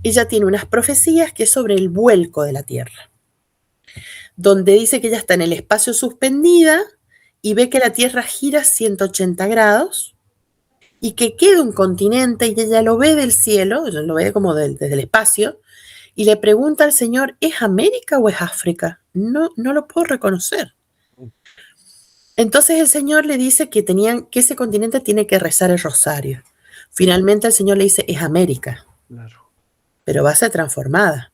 ella tiene unas profecías que es sobre el vuelco de la Tierra, donde dice que ella está en el espacio suspendida y ve que la Tierra gira 180 grados y que queda un continente y ella lo ve del cielo, ella lo ve como desde el espacio, y le pregunta al Señor, ¿es América o es África? No lo puedo reconocer. Entonces el Señor le dice que ese continente tiene que rezar el rosario. Finalmente el Señor le dice, es América, Claro. pero va a ser transformada.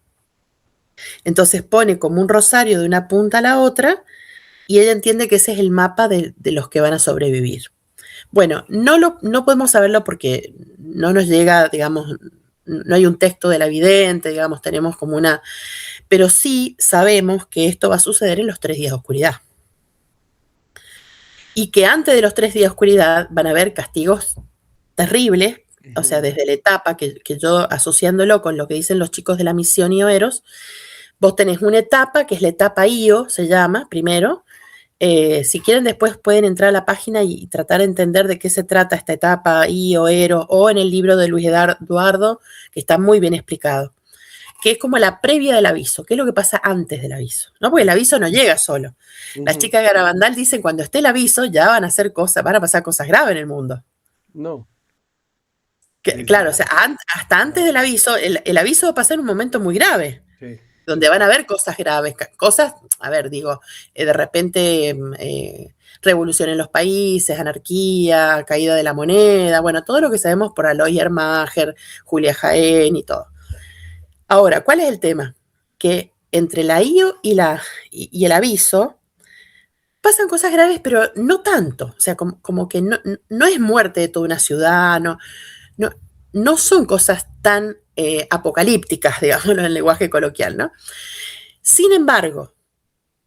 Entonces pone como un rosario de una punta a la otra y ella entiende que ese es el mapa de los que van a sobrevivir. Bueno, no podemos saberlo porque no nos llega, digamos, no hay un texto de la vidente, digamos, tenemos como una, pero sí sabemos que esto va a suceder en los 3 días de oscuridad. Y que antes de los 3 días de oscuridad van a haber castigos terribles, o sea, Ujú. desde la etapa que yo asociándolo con lo que dicen los chicos de la misión Ioeros, vos tenés una etapa que es la etapa Io, se llama, primero. Si quieren después pueden entrar a la página y tratar de entender de qué se trata esta etapa Io, Eros, o en el libro de Luis Eduardo, que está muy bien explicado, que es como la previa del aviso, qué es lo que pasa antes del aviso, ¿no? Porque el aviso no llega solo. Las Ujú. chicas de Garabandal dicen cuando esté el aviso ya van a hacer cosas, van a pasar cosas graves en el mundo. No, desde Claro, o sea, hasta antes del antes. aviso, el aviso va a pasar un momento muy grave, Sí. donde van a haber cosas graves, cosas, a ver, digo, de repente revolución en los países, anarquía, caída de la moneda, bueno, todo lo que sabemos por Aloy Ermager, Julia Jaén y todo. Ahora, ¿cuál es el tema? Que entre la IO y el aviso pasan cosas graves, pero no tanto. O sea, como que no es muerte de toda una ciudad, no, no son cosas tan apocalípticas, digámoslo en el lenguaje coloquial, ¿no? Sin embargo,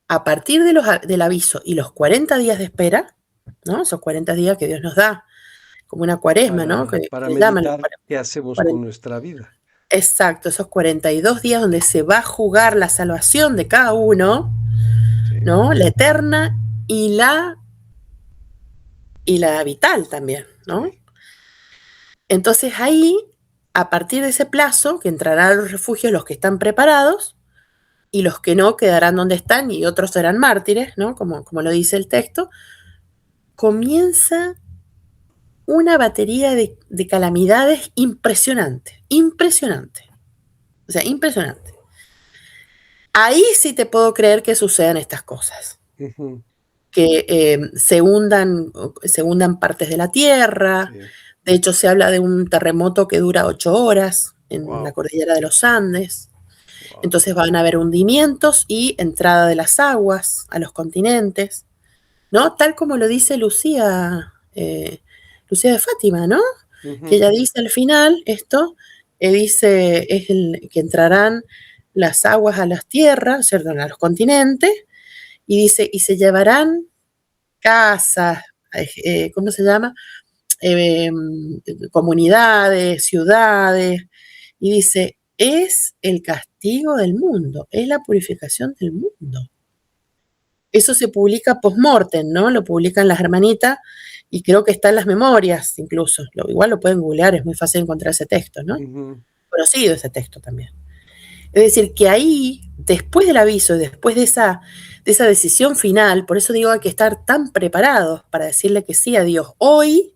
a partir del aviso y los 40 días de espera, ¿no? Esos 40 días que Dios nos da, como una cuaresma, ¿no? Para Que llaman meditar qué hacemos con 40. nuestra vida. Exacto, esos 42 días donde se va a jugar la salvación de cada uno, Sí. ¿no? La eterna y la vital también, ¿no? Sí. Entonces ahí, a partir de ese plazo, que entrarán a los refugios los que están preparados y los que no quedarán donde están y otros serán mártires, ¿no? Como lo dice el texto, comienza una batería de calamidades impresionante, impresionante, o sea, impresionante. Ahí sí te puedo creer que sucedan estas cosas. Ujú. que se hundan partes de la tierra. Sí. De hecho, se habla de un terremoto que dura 8 horas en la Wow, cordillera de los Andes. wow. Entonces van a haber hundimientos y entrada de las aguas a los continentes, ¿no? Tal como lo dice Lucía, Lucía de Fátima, ¿no? Que ella dice al final esto, dice que entrarán las aguas a las tierras, ¿cierto? A los continentes, y dice, y se llevarán casas, ¿cómo se llama? Eh, Comunidades, ciudades, y dice, es el castigo del mundo, es la purificación del mundo. Eso se publica post-mortem, ¿no? Lo publican las hermanitas y creo que está en las memorias incluso. Igual lo pueden googlear, es muy fácil encontrar ese texto, ¿no? Ujú. Conocido ese texto también. Es decir, que ahí, después del aviso, después de esa decisión final, por eso digo hay que estar tan preparados para decirle que sí a Dios hoy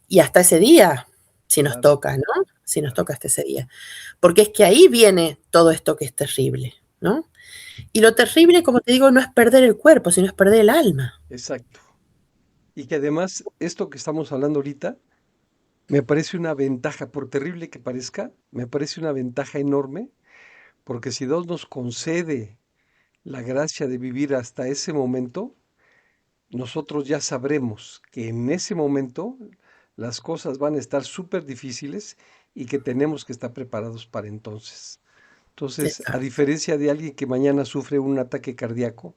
y hasta ese día, si nos Claro, toca, ¿no? Si nos claro. toca hasta ese día. Porque es que ahí viene todo esto que es terrible, ¿no? Y lo terrible, como te digo, no es perder el cuerpo, sino es perder el alma. Exacto. Y que además esto que estamos hablando ahorita me parece una ventaja, por terrible que parezca, me parece una ventaja enorme, porque si Dios nos concede la gracia de vivir hasta ese momento, nosotros ya sabremos que en ese momento las cosas van a estar súper difíciles y que tenemos que estar preparados para entonces. Entonces, a Exacto, diferencia de alguien que mañana sufre un ataque cardíaco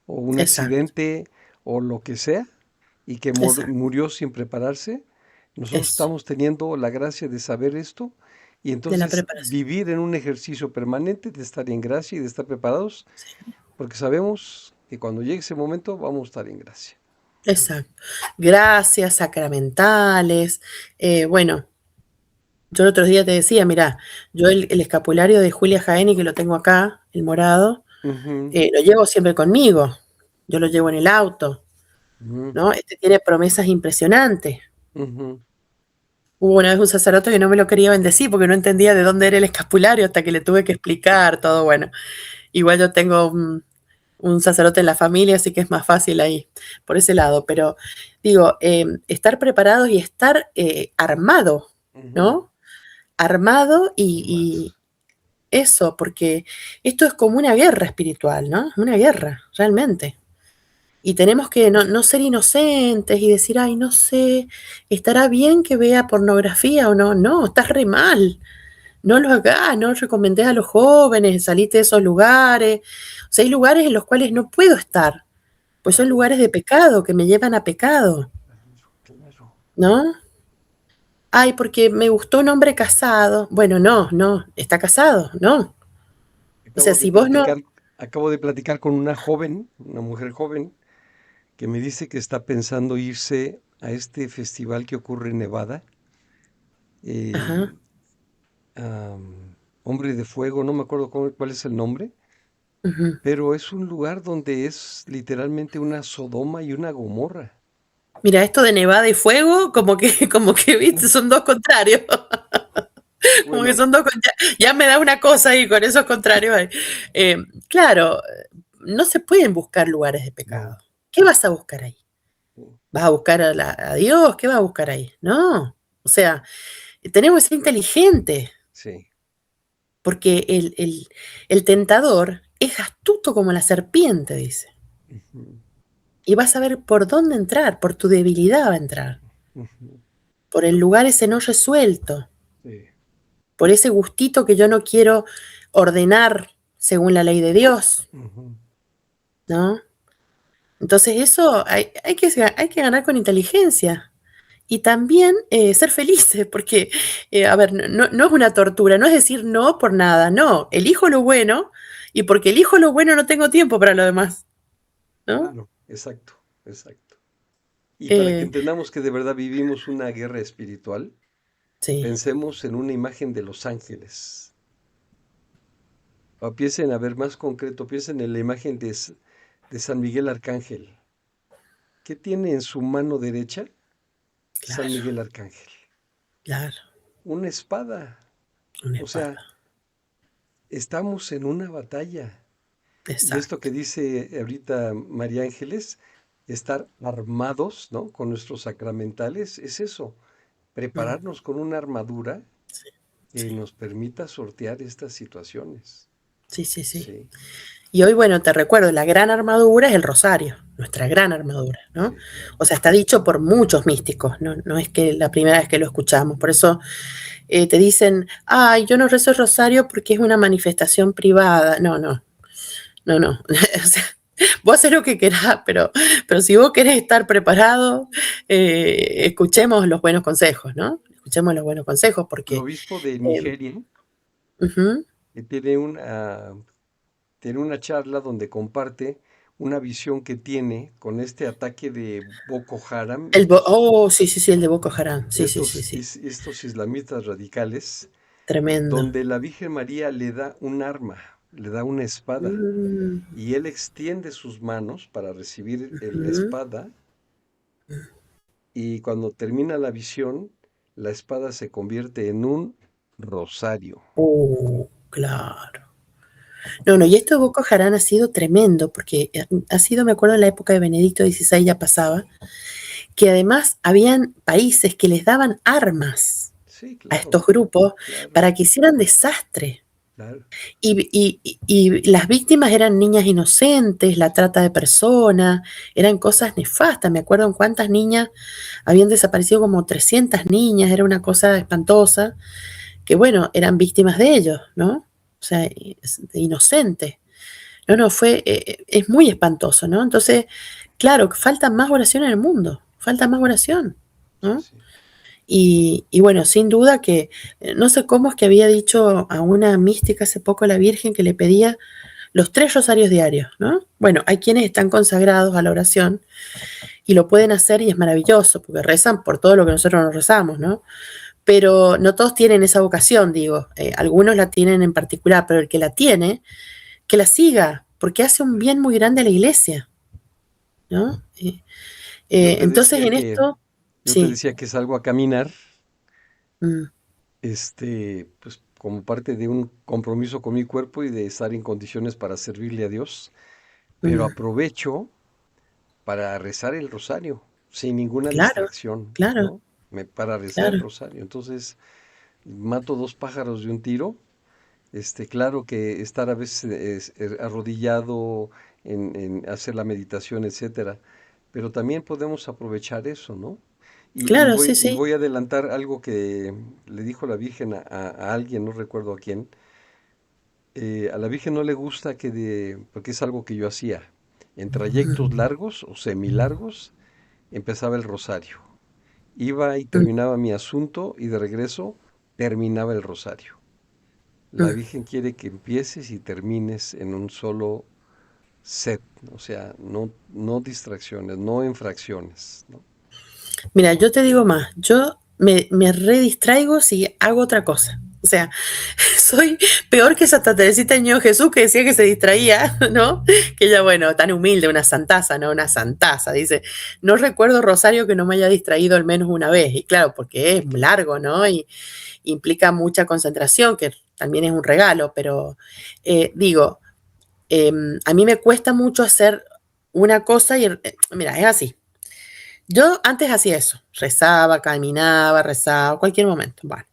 o un exacto, accidente o lo que sea y que exacto. murió sin prepararse, nosotros Eso, estamos teniendo la gracia de saber esto y de la entonces preparación. vivir en un ejercicio permanente de estar en gracia y de estar preparados, Sí, porque sabemos que cuando llegue ese momento vamos a estar en gracia. exacto. Gracias, sacramentales. Bueno, yo el otro día te decía, mira, yo el escapulario de Julia Jaeni, que lo tengo acá, el morado, Ujú, lo llevo siempre conmigo. Yo lo llevo en el auto, ujú, ¿no? Este tiene promesas impresionantes. ujú. Hubo una vez un sacerdote que no me lo quería bendecir porque no entendía de dónde era el escapulario hasta que le tuve que explicar todo. Bueno, igual yo tengo un sacerdote en la familia, así que es más fácil ahí, por ese lado. Pero digo, estar preparados y estar armado, Ujú. ¿no? Armado Y más. y eso, porque esto es como una guerra espiritual, ¿no? Una guerra, realmente. Y tenemos que no ser inocentes y decir, ay, no sé, ¿estará bien que vea pornografía o no? No, estás re mal. No lo hagas, no recomendés a los jóvenes, salite de esos lugares. O sea, hay lugares en los cuales no puedo estar, pues son Claro, lugares de pecado que me llevan a pecado, claro, claro. ¿no? Ay, porque me gustó un hombre casado. Bueno, no, está casado, no. O Acabo sea, de si vos no, platicar, acabo de platicar con una joven, una mujer joven, que me dice que está pensando irse a este festival que ocurre en Nevada, ajá, eh, Hombre de Fuego, no me acuerdo cuál es el nombre, ujú. pero es un lugar donde es literalmente una Sodoma y una Gomorra. Mira, esto de nevada y fuego, como que, viste, son dos contrarios. Como que Bueno, son dos, ya me da una cosa ahí con esos contrarios ahí. Eh, claro, no se pueden buscar lugares de pecado. no, ¿Qué vas a buscar ahí? no, ¿Vas a buscar a Dios? ¿Qué vas a buscar ahí? No. O sea, tenemos que ser inteligentes, sí, porque el tentador es astuto como la serpiente, dice. ujú, Y vas a ver por dónde entrar, por tu debilidad va a entrar, ujú, por el lugar ese no resuelto, sí, por ese gustito que yo no quiero ordenar según la ley de Dios, ujú, ¿no? Entonces eso hay que ganar con inteligencia y también ser felices, porque, a ver, no es una tortura, no es decir no por nada, no, elijo lo bueno y porque elijo lo bueno no tengo tiempo para lo demás, ¿no? claro, exacto, exacto. Y para que Eh, entendamos que de verdad vivimos una guerra espiritual, sí, pensemos en una imagen de los ángeles. O piensen, a ver, más concreto, piensen en la imagen de San Miguel Arcángel. ¿Qué tiene en su mano derecha San claro, Miguel Arcángel? claro, Una espada. una O sea, espada, estamos en una batalla. Y esto que exacto. dice ahorita María Ángeles, estar armados, ¿no? Con nuestros sacramentales, es eso, Mm, prepararnos con una armadura sí, que sí, nos permita sortear estas situaciones. sí, sí, sí. Sí, Y hoy, bueno, te recuerdo, la gran armadura es el rosario, nuestra gran armadura, ¿no? sí, claro. O sea, está dicho por muchos místicos, no, no es que la primera vez que lo escuchamos. Por eso te dicen, ay, yo no rezo el rosario porque es una manifestación privada. No, no, no, no. O sea, vos haces lo que querás, pero si vos querés estar preparado, escuchemos los buenos consejos, ¿no? Escuchemos los buenos consejos El porque... obispo de eh, Nigeria ujú, tiene tiene una charla donde comparte una visión que tiene con este ataque de Boko Haram, oh, sí, sí, sí, el de Boko Haram. Sí, sí, sí, sí. estos islamistas radicales, Tremendo. donde la Virgen María le da un arma, le da una espada, Mm, y él extiende sus manos para recibir la ujú. espada, y cuando termina la visión, la espada se convierte en un rosario. Claro. No, no, y esto de Boko Haram ha sido tremendo, porque ha sido, me acuerdo, en la época de Benedicto XVI ya pasaba, que además habían países que les daban armas Sí, a claro, estos grupos claro, para que hicieran desastre. claro. Y las víctimas eran niñas inocentes, la trata de personas, eran cosas nefastas. Me acuerdo en cuántas niñas habían desaparecido, como 300 niñas, era una cosa espantosa, que bueno, eran víctimas de ellos, ¿no? O sea, inocentes. No, no, es muy espantoso, ¿no? Entonces, claro, falta más oración en el mundo, falta más oración, Sí, ¿no? sí. Y bueno, sin duda que, no sé cómo es que había dicho a una mística hace poco la Virgen que le pedía los 3 rosarios diarios, ¿no? Bueno, hay quienes están consagrados a la oración y lo pueden hacer y es maravilloso, porque rezan por todo lo que nosotros nos rezamos, ¿no? Pero no todos tienen esa vocación, digo, algunos la tienen en particular, pero el que la tiene, que la siga, porque hace un bien muy grande a la iglesia, ¿no? Yo te Entonces decía en que, esto, yo te sí, decía que salgo a caminar, mm, pues como parte de un compromiso con mi cuerpo y de estar en condiciones para servirle a Dios, pero mm, aprovecho para rezar el rosario, sin ninguna claro, distracción, claro, ¿no? Para rezar el claro, rosario. Entonces, mato dos pájaros de un tiro. Claro que estar a veces arrodillado en hacer la meditación, etcétera, pero también podemos aprovechar eso, ¿no? claro, sí, Y sí, voy a adelantar algo que le dijo la Virgen a alguien, no recuerdo a quién. A la Virgen no le gusta porque es algo que yo hacía. En trayectos mm, largos o semilargos, empezaba el rosario. Iba y mm, terminaba mi asunto y de regreso terminaba el rosario. La mm. Virgen quiere que empieces y termines en un solo set, o sea, no distracciones, no infracciones, ¿no? Mira, yo te digo más, yo me redistraigo si hago otra cosa. O sea, soy peor que Santa Teresita de Niño Jesús, que decía que se distraía, ¿no? Que ella, bueno, tan humilde, una santaza, ¿no? Una santaza. Dice, no recuerdo Rosario que no me haya distraído al menos una vez. Y claro, porque es Sí, claro. largo, ¿no? Y implica mucha concentración, que también es un regalo, pero digo, a mí me cuesta mucho hacer una cosa y, mira, es así. Yo antes hacía eso, rezaba, caminaba, rezaba, cualquier momento. Bueno,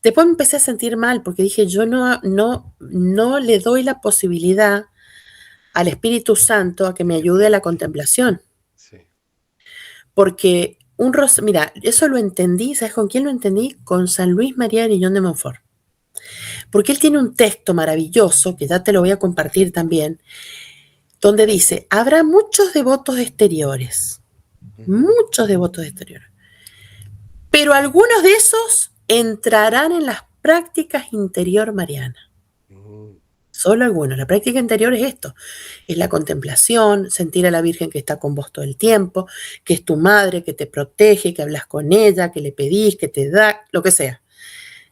después me empecé a sentir mal porque dije, yo no le doy la posibilidad al Espíritu Santo a que me Que ayude a te, la contemplación. sí. Porque mira, eso lo entendí, ¿sabes con quién lo entendí? Con San Luis María de Grillón de Montfort. Porque él tiene un texto maravilloso, que ya te lo voy a compartir también, donde dice, habrá Ujú, muchos devotos exteriores, pero algunos de esos entrarán en las prácticas interior mariana. ujú, Solo algunos. La práctica interior es esto, es la contemplación, sentir a la Virgen que está con vos todo el tiempo, que es tu madre, que te protege, que hablas con ella, que le pedís, que te da, lo que sea.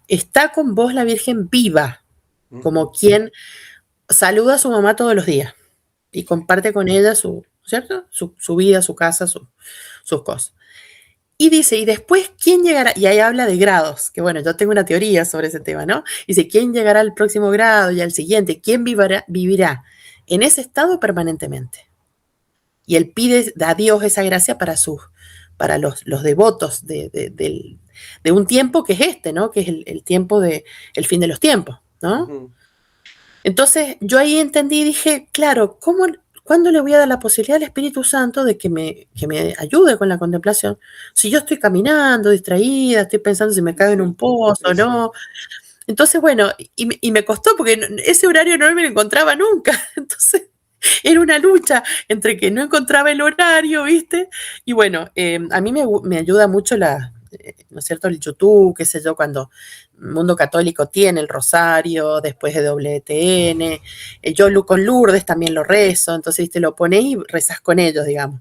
Está con vos la Virgen viva, ujú, como quien saluda a su mamá todos los días y sí, comparte con ella ¿cierto? Su vida, su casa, sus cosas. Y dice, y después, ¿quién llegará? Y ahí habla de grados, que bueno, yo tengo una teoría sobre ese tema, ¿no? Dice, ¿quién llegará al próximo grado y al siguiente? ¿Quién vivirá? en ese estado permanentemente. Y él pide a Dios esa gracia para los devotos de un tiempo que es este, ¿no? Que es el tiempo el fin de los tiempos, ¿no? Ujú. Entonces yo ahí entendí y dije, claro, ¿cuándo le voy a dar la posibilidad al Espíritu Santo de que me ayude con la contemplación? Si yo estoy caminando, distraída, estoy pensando si me Es caigo en un cierto, pozo o es no. cierto. Entonces, bueno, y me costó porque ese horario no me lo encontraba nunca. Entonces, era una lucha entre que no encontraba el horario, ¿viste? Y bueno, a mí me ayuda mucho ¿no es cierto? El YouTube, qué sé yo, cuando Mundo Católico tiene el rosario, después de WTN. Yo con Lourdes también lo rezo, entonces te lo pones y rezas con ellos, digamos.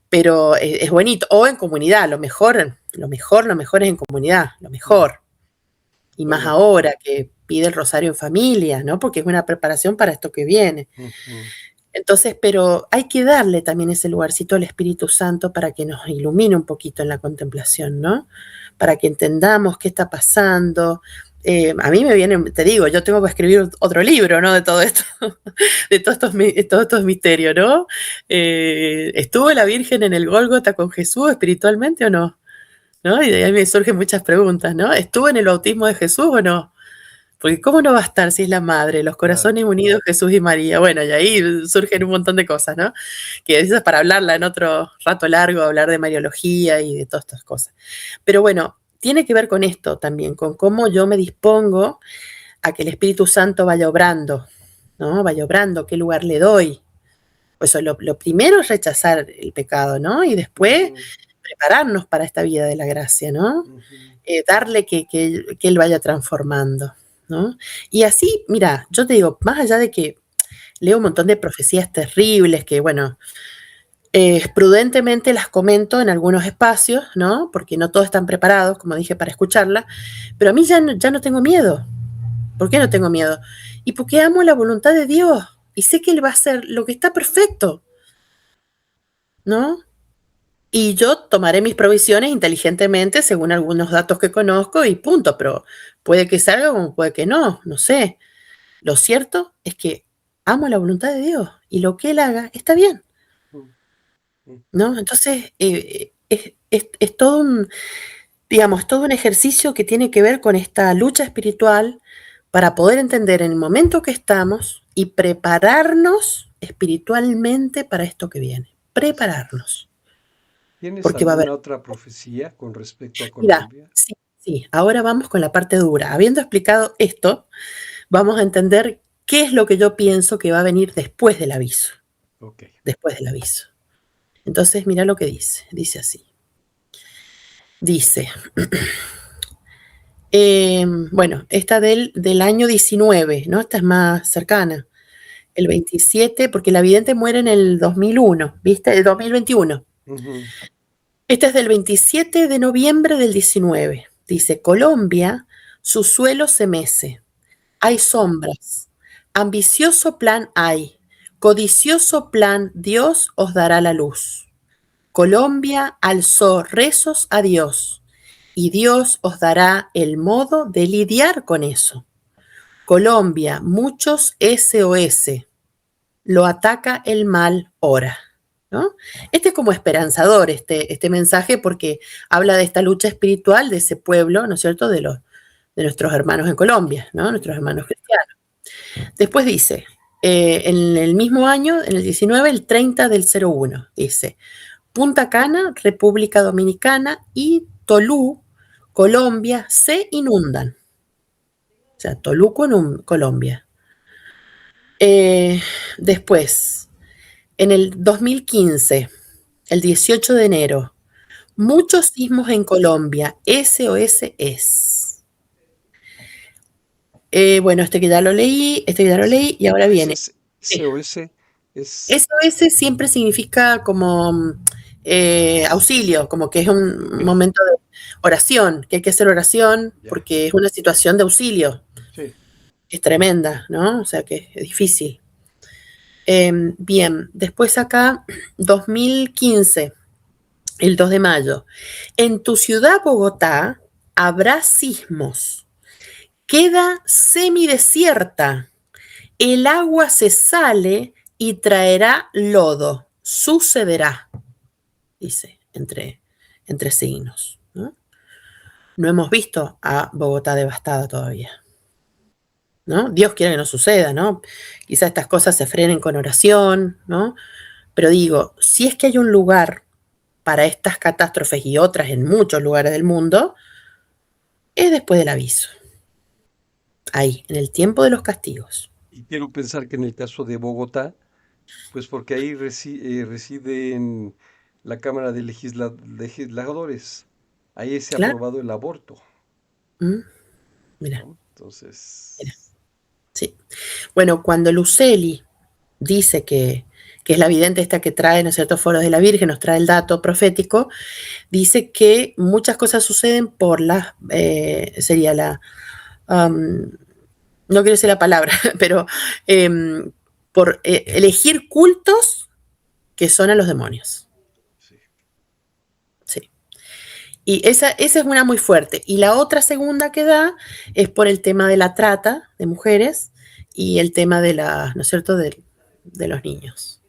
Pero es bonito. O en comunidad, lo mejor es en comunidad, lo Mm. mejor. Y más Bueno, ahora que pide el rosario en familia, ¿no? Porque es una preparación para esto que viene. ujú. Entonces, pero hay que darle también ese lugarcito al Espíritu Santo para que nos ilumine un poquito en la contemplación, ¿no? Para que entendamos qué está pasando. A mí me viene, te digo, yo tengo que escribir otro libro, ¿no? De todo esto, de todos estos misterios, ¿no? ¿Estuvo la Virgen en el Gólgota con Jesús espiritualmente o no? ¿No? Y de ahí me surgen muchas preguntas, ¿no? ¿Estuvo en el bautismo de Jesús o no? Porque ¿cómo no va a estar si es la madre? Los Claro. corazones unidos, Jesús y María. Bueno, y ahí surgen un montón de cosas, ¿no? Que eso es para hablarla en otro rato largo, hablar de Mariología y de todas estas cosas. Pero bueno, tiene que ver con esto también, con cómo yo me dispongo a que el Espíritu Santo vaya obrando, ¿no? Vaya obrando, qué lugar le doy. Pues lo primero es rechazar el pecado, ¿no? Y después Ujú, prepararnos para esta vida de la gracia, ¿no? ujú. Darle que él vaya transformando, ¿no? Y así, mira, yo te digo, más allá de que leo un montón de profecías terribles que, bueno, prudentemente las comento en algunos espacios, ¿no? Porque no todos están preparados, como dije, para escucharla, pero a mí ya no tengo miedo. ¿Por qué no tengo miedo? Y porque amo la voluntad de Dios y sé que Él va a hacer lo que está perfecto, ¿no? Y yo tomaré mis provisiones inteligentemente según algunos datos que conozco y punto, pero puede que salga como puede que no, no sé. Lo cierto es que amo la voluntad de Dios y lo que Él haga está bien, Mm, mm. ¿no? Entonces, es todo digamos, todo un ejercicio que tiene que ver con esta lucha espiritual para poder entender en el momento que estamos y prepararnos espiritualmente para esto que viene. Exacto. Prepararnos, ¿Tienes porque va a haber. alguna otra profecía con respecto a Mira, Colombia? sí, sí, ahora vamos con la parte dura. Habiendo explicado esto, vamos a entender qué es lo que yo pienso que va a venir después del aviso. Ok. Después del aviso. Entonces, mira lo que dice. Dice así. Dice, bueno, esta del año 19, ¿no? Esta es más cercana. El 27, porque la vidente muere en el 2001, ¿viste? El 2021. Ujú. Esta es del 27 de noviembre del 19. Dice, Colombia, su suelo se mece. Hay sombras. Ambicioso plan hay. Codicioso plan Dios os dará la luz. Colombia alzó rezos a Dios y Dios os dará el modo de lidiar con eso. Colombia, muchos SOS. Lo ataca el mal ora. ¿No? Este es como esperanzador, este mensaje, porque habla de esta lucha espiritual de ese pueblo, ¿no es cierto?, de nuestros hermanos en Colombia, ¿no? Nuestros Ujú. hermanos cristianos. Después dice, en el mismo año, en el 19, el 30 del 01, dice, Punta Cana, República Dominicana y Tolú, Colombia, se inundan. O sea, Tolú, Colombia. Eh, Después, en el 2015, el 18 de enero, muchos sismos en Colombia, SOS es. Bueno, este que ya lo Es- leí y ahora Ese viene. es Sí. SOS, es... SOS siempre significa como auxilio, como que es un Ok, momento de oración, que hay que hacer oración ya. porque es una situación de auxilio, Sí. que es tremenda, ¿no? O sea, que es difícil. Bien, después acá, 2015, el 2 de mayo. En tu ciudad, Bogotá, habrá sismos. Queda semidesierta. el agua se sale y traerá lodo, sucederá, dice, entre signos, ¿no? No hemos visto a Bogotá devastada todavía, ¿no? Dios quiere que no suceda, ¿no? Quizá estas cosas se frenen con oración, ¿no? Pero digo, si es que hay un lugar para estas catástrofes y otras en muchos lugares del mundo, es después del aviso. Ahí, en el tiempo de los castigos. Y quiero pensar que en el caso de Bogotá, pues porque ahí reside en la Cámara de Legisladores. Ahí se ha Claro. aprobado el aborto, Mira, ¿no? mira. Entonces, Sí. Bueno, cuando Luceli dice que es la vidente esta que trae, ¿no es cierto?, Foros de la Virgen, nos trae el dato profético, dice que muchas cosas suceden por sería um, no quiero decir la palabra, pero por elegir cultos que son a los demonios. sí. Sí. Y esa es una muy fuerte. Y la otra segunda que da es por el tema de la trata de mujeres y el tema ¿no es cierto?, de los niños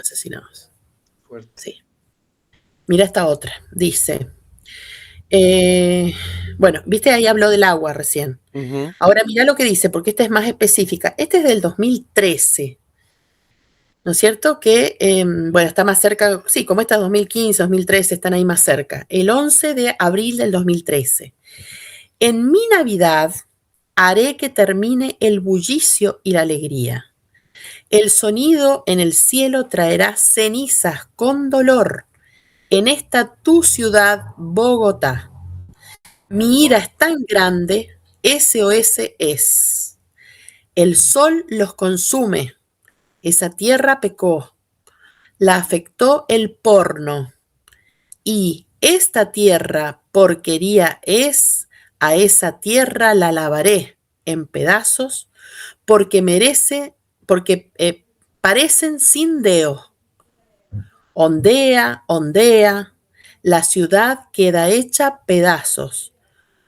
asesinados. Fuerte. Sí. Mira esta otra. Dice, bueno, viste, ahí habló del agua recién. Ujú. Ahora mira lo que dice, porque esta es más específica. Este es del 2013. ¿No es cierto? Que, bueno, está más cerca, sí, como está 2015, 2013, están ahí más cerca. El 11 de abril del 2013. En mi Navidad haré que termine el bullicio y la alegría. El sonido en el cielo traerá cenizas con dolor en esta tu ciudad, Bogotá. Mi ira es tan grande, SOS es. El sol los consume. Esa tierra pecó. La afectó el porno. Y esta tierra porquería es, a esa tierra la lavaré en pedazos, porque parecen sin deo. Ondea, ondea, la ciudad queda hecha pedazos.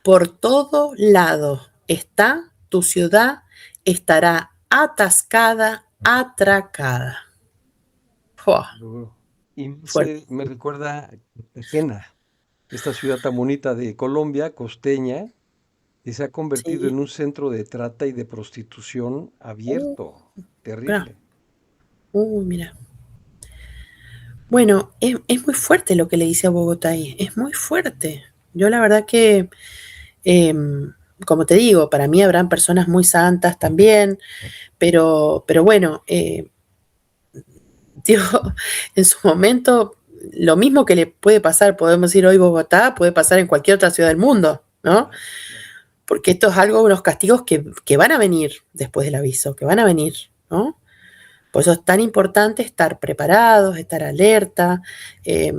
Por todo lado está tu ciudad, estará atascada, atracada. ¡Fua! Luego, y Fuerte. me recuerda a Cartagena, esta ciudad tan bonita de Colombia, costeña, que se ha convertido Sí. en un centro de trata y de prostitución Uh, abierto. mira. Terrible. Mira. Bueno, es muy fuerte lo que le dice a Bogotá ahí. Es muy fuerte. Yo la verdad que, como te digo, para mí habrán personas muy santas también, pero bueno, Dios, en su momento, lo mismo que le puede pasar, podemos decir hoy Bogotá, puede pasar en cualquier otra ciudad del mundo, ¿no? Claro, claro. Porque esto es algo, unos castigos que van a venir después del aviso, que van a venir, ¿no? Por eso es tan importante estar preparados, estar alerta, eh,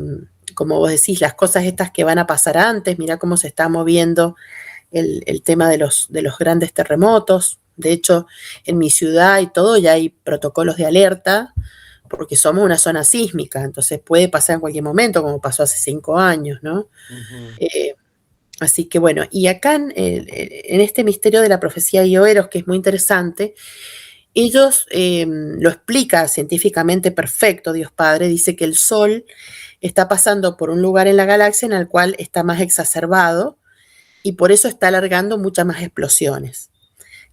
como vos decís, las cosas estas que van a pasar antes, mirá cómo se está moviendo el tema de los grandes terremotos. De hecho, en mi ciudad y todo ya hay protocolos de alerta, porque somos una zona sísmica, entonces puede pasar en cualquier momento, como pasó hace 5 años, ¿no? Ujú. Eh, Así que bueno, y acá en este misterio de la profecía de Ioeros, que es muy interesante, ellos lo explica científicamente perfecto, Dios Padre, dice que el Sol está pasando por un lugar en la galaxia en el cual está más exacerbado y por eso está alargando muchas más explosiones.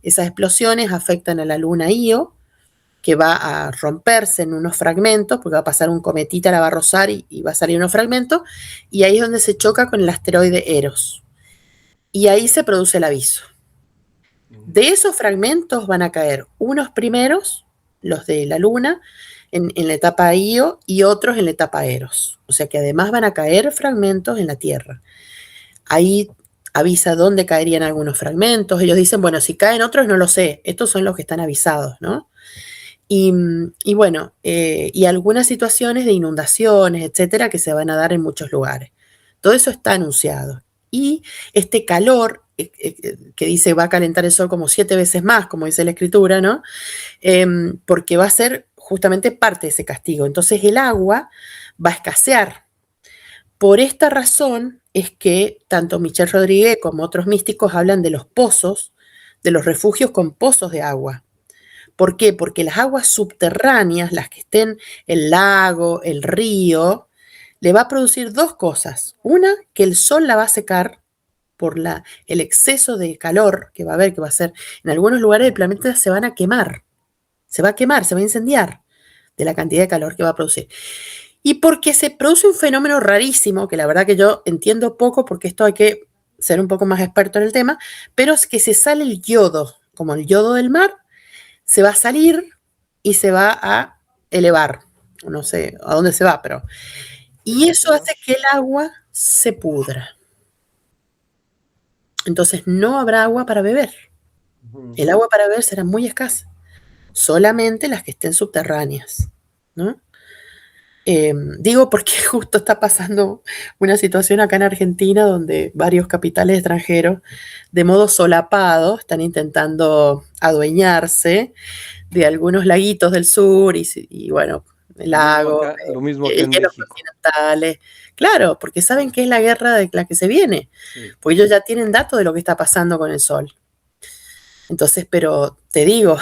Esas explosiones afectan a la luna Io, que va a romperse en unos fragmentos, porque va a pasar un cometita, la va a rozar y va a salir unos fragmentos, y ahí es donde se choca con el asteroide Eros. Y ahí se produce el aviso. Mm. De esos fragmentos van a caer unos primeros, los de la Luna, en la etapa Io, y otros en la etapa Eros. O sea que además van a caer fragmentos en la Tierra. Ahí avisa dónde caerían algunos fragmentos. Ellos dicen, bueno, si caen otros no lo sé. Estos son los que están avisados, ¿no? Y bueno, y algunas situaciones de inundaciones, etcétera, que se van a dar en muchos lugares. Todo eso está anunciado. Y este calor que dice va a calentar el sol como 7 veces más, como dice la escritura, ¿no? Porque va a ser justamente parte de ese castigo. Entonces el agua va a escasear. Por esta razón es que tanto Michel Rodríguez como otros místicos hablan de los pozos, de los refugios con pozos de agua, ¿Por qué? Porque las aguas subterráneas, las que estén el lago, el río, le va a producir dos cosas. Una, que el sol la va a secar por el exceso de calor que va a haber, que va a ser, en algunos lugares del planeta se van a quemar, se va a quemar, se va a incendiar de la cantidad de calor que va a producir. Y porque se produce un fenómeno rarísimo, que la verdad que yo entiendo poco, porque esto hay que ser un poco más experto en el tema, pero es que se sale el yodo, como el yodo del mar, se va a salir y se va a elevar. No sé a dónde se va, pero... Y eso evaporar. hace que el agua se pudra. Entonces no habrá agua para beber. Ujú. El agua para beber será muy escasa. Solamente las que estén subterráneas, ¿no? Digo porque justo está pasando una situación acá en Argentina donde varios capitales extranjeros, de modo solapado, están intentando adueñarse de algunos laguitos del sur y bueno, el lago, Lo mismo acá en hielos México. continentales. Claro, porque saben que es la guerra de la que se viene, Sí. porque ellos ya tienen datos de lo que está pasando con el sol. Entonces, pero te digo,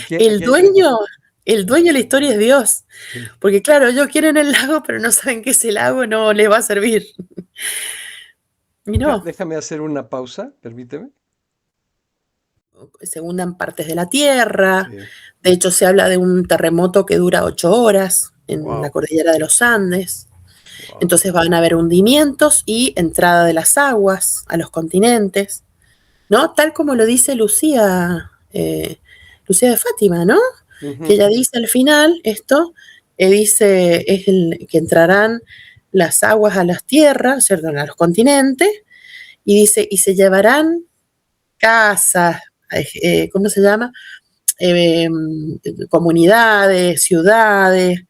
Aquí, el aquí, dueño, el dueño de la historia es Dios. sí. Porque claro, ellos quieren el lago, pero no saben que ese lago no les va a servir. Y no, Déjame hacer una pausa, permíteme. se hundan partes de la tierra. Sí. De hecho, se habla de un terremoto que dura 8 horas en la Wow, cordillera de los Andes. wow. Entonces van a haber hundimientos y entrada de las aguas a los continentes, ¿no? Tal como lo dice Lucía, Lucía de Fátima, ¿no? Que ella dice al final esto, dice que entrarán las aguas a las tierras, ¿cierto? A los continentes, y dice, y se llevarán casas, ¿cómo se llama? Eh, Comunidades, ciudades,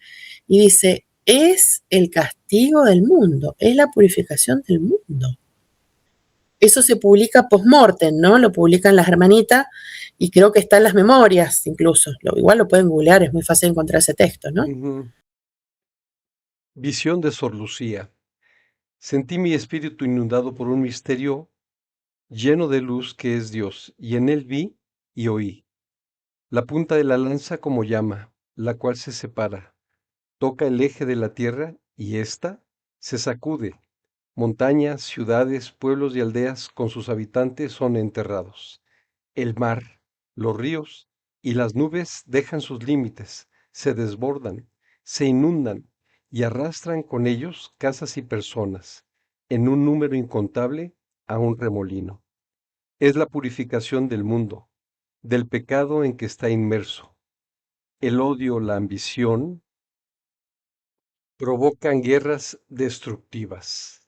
y dice, es el castigo del mundo, es la purificación del mundo. Eso se publica post-mortem, ¿no? Lo publican las hermanitas y creo que está en las memorias incluso. Igual lo pueden googlear, es muy fácil encontrar ese texto, ¿no? Ujú. Visión de Sor Lucía. Sentí mi espíritu inundado por un misterio lleno de luz que es Dios, y en él vi y oí la punta de la lanza como llama, la cual se separa, toca el eje de la tierra y ésta se sacude. Montañas, ciudades, pueblos y aldeas con sus habitantes son enterrados. El mar, los ríos y las nubes dejan sus límites, se desbordan, se inundan y arrastran con ellos casas y personas, en un número incontable, a un remolino. Es la purificación del mundo, del pecado en que está inmerso. El odio, la ambición, provocan guerras destructivas.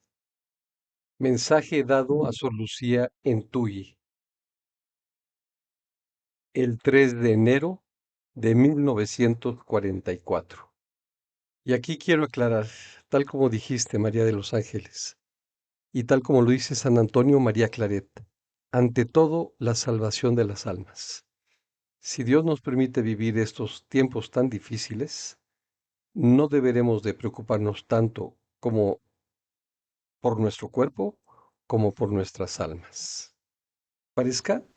Mensaje dado a Sor Lucía en Tuy, el 3 de enero de 1944. Y aquí quiero aclarar, tal como dijiste, María de los Ángeles, y tal como lo dice San Antonio María Claret, ante todo la salvación de las almas. Si Dios nos permite vivir estos tiempos tan difíciles, no deberemos de preocuparnos tanto como por nuestro cuerpo como por nuestras almas.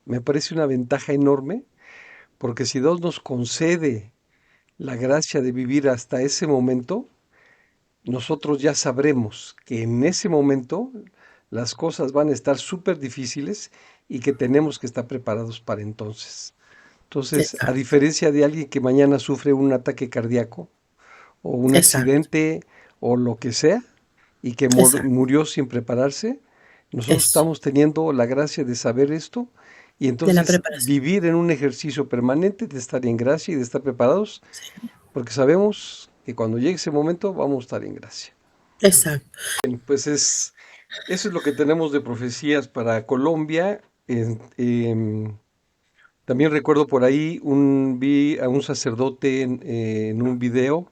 Me parece una ventaja enorme, porque si Dios nos concede la gracia de vivir hasta ese momento, nosotros ya sabremos que en ese momento las cosas van a estar súper difíciles y que tenemos que estar preparados para entonces. Entonces, a Exacto, diferencia de alguien que mañana sufre un ataque cardíaco o un exacto, accidente o lo que sea y que exacto. murió sin prepararse, nosotros Eso, estamos teniendo la gracia de saber esto y de la entonces preparación. vivir en un ejercicio permanente de estar en gracia y de estar preparados, Sí, porque sabemos que cuando llegue ese momento vamos a estar en gracia. exacto. Bien, pues eso es lo que tenemos de profecías para Colombia. También recuerdo por ahí, vi a un sacerdote en un video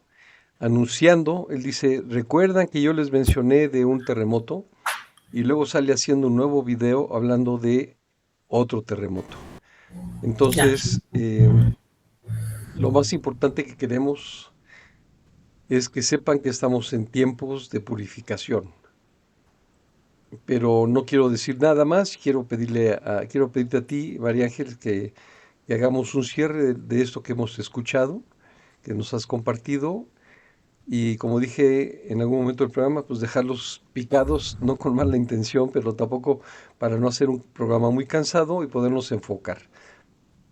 anunciando, él dice, ¿recuerdan que yo les mencioné de un terremoto? Y luego sale haciendo un nuevo video hablando de otro terremoto. Claro, Entonces, lo más importante que queremos es que sepan que estamos en tiempos de purificación. Pero no quiero decir nada más, quiero pedirte a ti, María Ángeles, que hagamos un cierre de esto que hemos escuchado, que nos has compartido, y como dije en algún momento del programa, pues dejarlos picados, no con mala intención, pero tampoco para no hacer un programa muy cansado y podernos enfocar.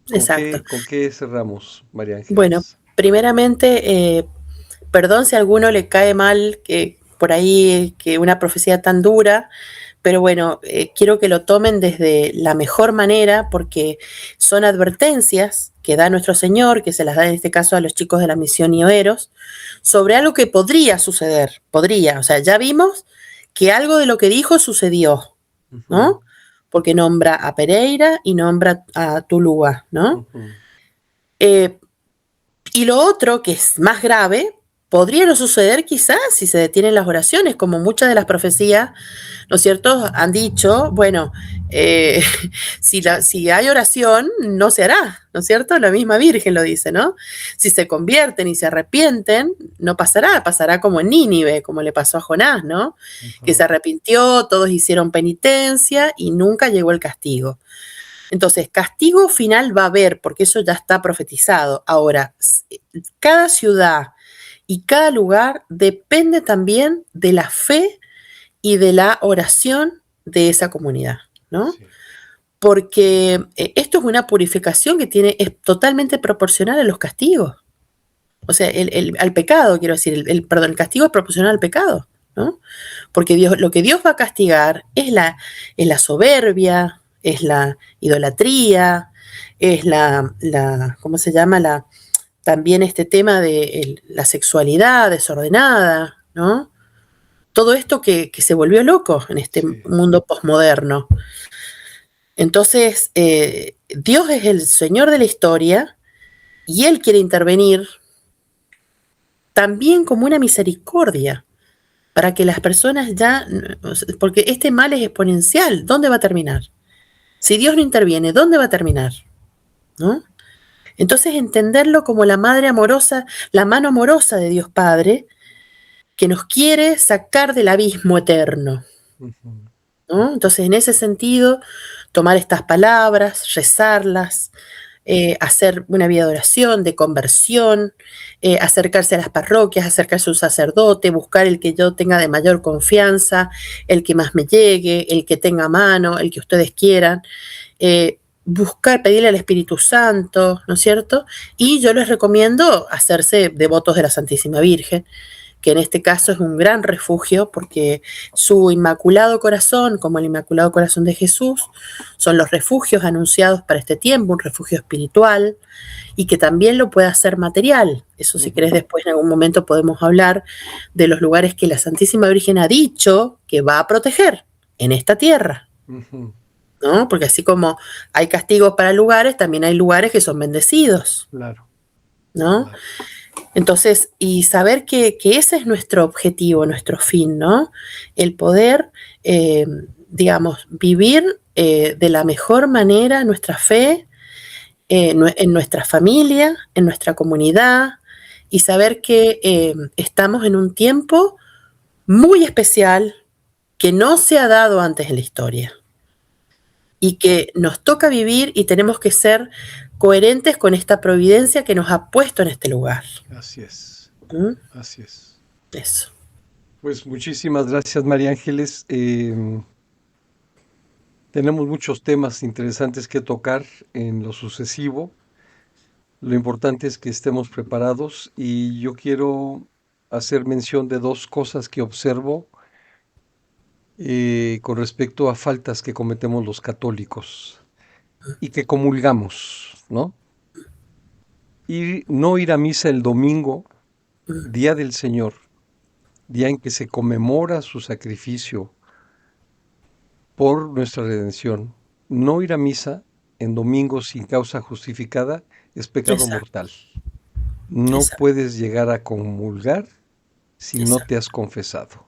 Exacto. Con qué cerramos, María Bueno, Ángeles? primeramente, perdón si a alguno le cae mal que por ahí que una profecía tan dura, pero bueno, quiero que lo tomen desde la mejor manera porque son advertencias que da nuestro Señor, que se las da en este caso a los chicos de la misión Ioeros, sobre algo que podría suceder, podría, o sea, ya vimos que algo de lo que dijo sucedió, Ujú, ¿no? Porque nombra a Pereira y nombra a Tulúa, ¿no? ujú. Eh, y lo otro, que es más grave, podría no suceder quizás si se detienen las oraciones, como muchas de las profecías, ¿no es cierto?, han dicho, bueno, eh, si hay oración, no se hará, ¿no es cierto? La misma Virgen lo dice, ¿no? Si se convierten y se arrepienten, no pasará, pasará como en Nínive, como le pasó a Jonás, ¿no? Que se Ujú. arrepintió, todos hicieron penitencia y nunca llegó el castigo. Entonces, castigo final va a haber, porque eso ya está profetizado. Ahora, cada ciudad y cada lugar depende también de la fe y de la oración de esa comunidad, ¿no? Sí, Porque esto es una purificación que es totalmente proporcional a los castigos. O sea, al pecado, quiero decir, perdón, el castigo es proporcional al pecado, ¿no? Porque Dios, lo que Dios va a castigar es la soberbia, es la idolatría, es ¿cómo se llama? También este tema de la sexualidad desordenada, ¿no? Todo esto que se volvió loco en este sí. mundo posmoderno. Entonces, Dios es el Señor de la historia y Él quiere intervenir también como una misericordia para que las personas ya, porque este mal es exponencial, ¿dónde va a terminar? Si Dios no interviene, ¿dónde va a terminar? ¿No? Entonces entenderlo como la madre amorosa, la mano amorosa de Dios Padre, que nos quiere sacar del abismo eterno. Ujú. ¿No? Entonces, en ese sentido, tomar estas palabras, rezarlas, hacer una vida de oración, de conversión, acercarse a las parroquias, acercarse a un sacerdote, buscar el que yo tenga de mayor confianza, el que más me llegue, el que tenga a mano, el que ustedes quieran, buscar, pedirle al Espíritu Santo, ¿no es cierto? Y yo les recomiendo hacerse devotos de la Santísima Virgen, que en este caso es un gran refugio porque su Inmaculado Corazón, como el Inmaculado Corazón de Jesús, son los refugios anunciados para este tiempo, un refugio espiritual y que también lo puede hacer material. Eso si querés Ujú, después en algún momento podemos hablar de los lugares que la Santísima Virgen ha dicho que va a proteger en esta tierra, ujú. ¿no? Porque así como hay castigos para lugares, también hay lugares que son bendecidos, Claro, ¿no? claro. Entonces, y saber que ese es nuestro objetivo, nuestro fin, ¿no? El poder, eh, digamos, vivir de la mejor manera nuestra fe en nuestra familia, en nuestra comunidad, y saber que estamos en un tiempo muy especial que no se ha dado antes en la historia y que nos toca vivir y tenemos que ser coherentes con esta providencia que nos ha puesto en este lugar. Así es, ¿Mm? así es. Eso. Pues muchísimas gracias, María Ángeles. Tenemos muchos temas interesantes que tocar en lo sucesivo. Lo importante es que estemos preparados y yo quiero hacer mención de dos cosas que observo con respecto a faltas que cometemos los católicos y que comulgamos, ¿no? Y no ir a misa el domingo, Mm, día del Señor, día en que se conmemora su sacrificio por nuestra redención. No ir a misa en domingo sin causa justificada es pecado exacto, mortal. No exacto, puedes llegar a comulgar si no te exacto, has confesado.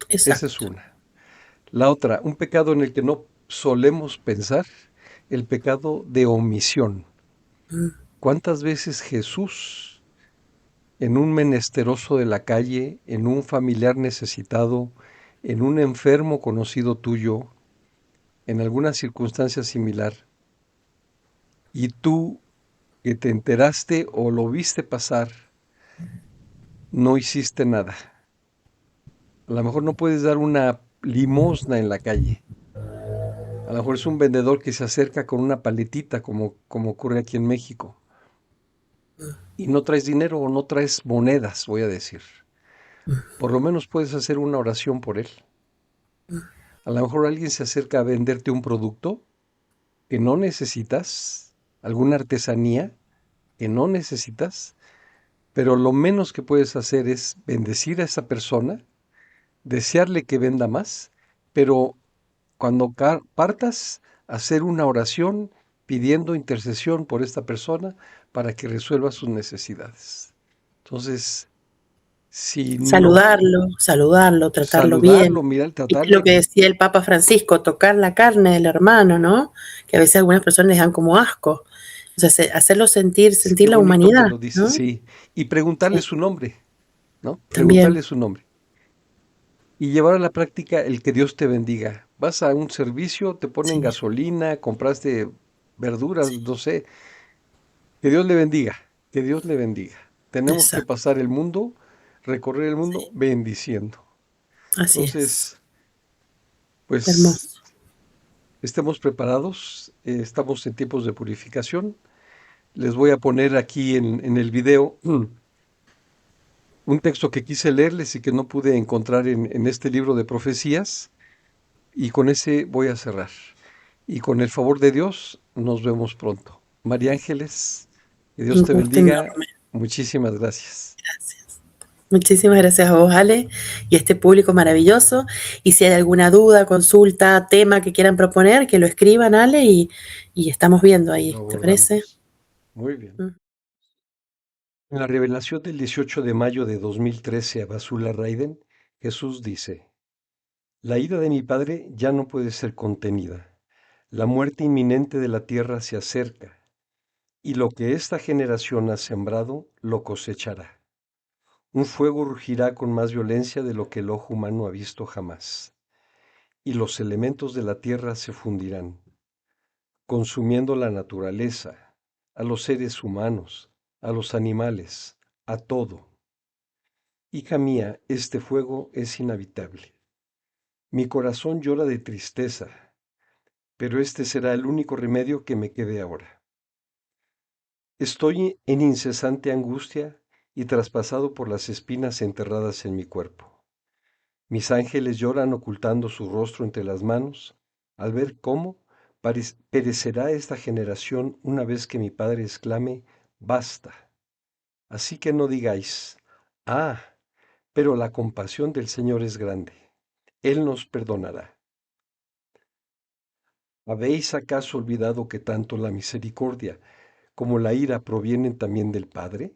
Esa es exacto. una. La otra, un pecado en el que no solemos pensar, el pecado de omisión. Mm, ¿Cuántas veces Jesús, en un menesteroso de la calle, en un familiar necesitado, en un enfermo conocido tuyo, en alguna circunstancia similar, y tú que te enteraste o lo viste pasar, no hiciste nada. A lo mejor no puedes dar una limosna en la calle. A lo mejor es un vendedor que se acerca con una paletita, como ocurre aquí en México, y no traes dinero o no traes monedas, voy a decir. Por lo menos puedes hacer una oración por él. A lo mejor alguien se acerca a venderte un producto que no necesitas, alguna artesanía que no necesitas, pero lo menos que puedes hacer es bendecir a esa persona, desearle que venda más, pero cuando partas, hacer una oración pidiendo intercesión por esta persona para que resuelva sus necesidades. Entonces, si no Saludarlo, tratarlo saludarlo, bien. mirar, Viste lo tratarle, que decía el Papa Francisco, tocar la carne del hermano, ¿no? Que a veces a algunas personas les dan como asco. O sea, hacerlo sentir, sí, qué sentir la bonito que humanidad, lo dices, ¿no? sí, y preguntarle Sí, su nombre, ¿no? también. Preguntarle su nombre. Y llevar a la práctica el que Dios te bendiga. Vas a un servicio, te ponen Sí, gasolina, compraste verduras, sí, no sé. Que Dios le bendiga, que Dios le bendiga. Tenemos que exacto. pasar el mundo, recorrer el mundo Sí, bendiciendo. así es. Entonces, pues Hermoso. estemos preparados, estamos en tiempos de purificación. Les voy a poner aquí en el video un texto que quise leerles y que no pude encontrar en este libro de profecías, y con ese voy a cerrar. Y con el favor de Dios, nos vemos pronto. María Ángeles, que Dios Un te gusto bendiga. enorme. Muchísimas gracias. Gracias. Muchísimas gracias a vos, Ale, y a este público maravilloso. Y si hay alguna duda, consulta, tema que quieran proponer, que lo escriban, Ale, y estamos viendo Lo ahí. ¿Te parece? abordamos. Muy bien. Mm. En la revelación del 18 de mayo de 2013 a Basula Raiden, Jesús dice: La ira de mi Padre ya no puede ser contenida. La muerte inminente de la tierra se acerca, y lo que esta generación ha sembrado lo cosechará. Un fuego rugirá con más violencia de lo que el ojo humano ha visto jamás, y los elementos de la tierra se fundirán, consumiendo la naturaleza, a los seres humanos, a los animales, a todo. Hija mía, este fuego es inhabitable. Mi corazón llora de tristeza, pero este será el único remedio que me quede ahora. Estoy en incesante angustia y traspasado por las espinas enterradas en mi cuerpo. Mis ángeles lloran ocultando su rostro entre las manos, al ver cómo perecerá esta generación una vez que mi Padre exclame: Basta. Así que no digáis: Ah, pero la compasión del Señor es grande. Él nos perdonará. ¿Habéis acaso olvidado que tanto la misericordia como la ira provienen también del Padre?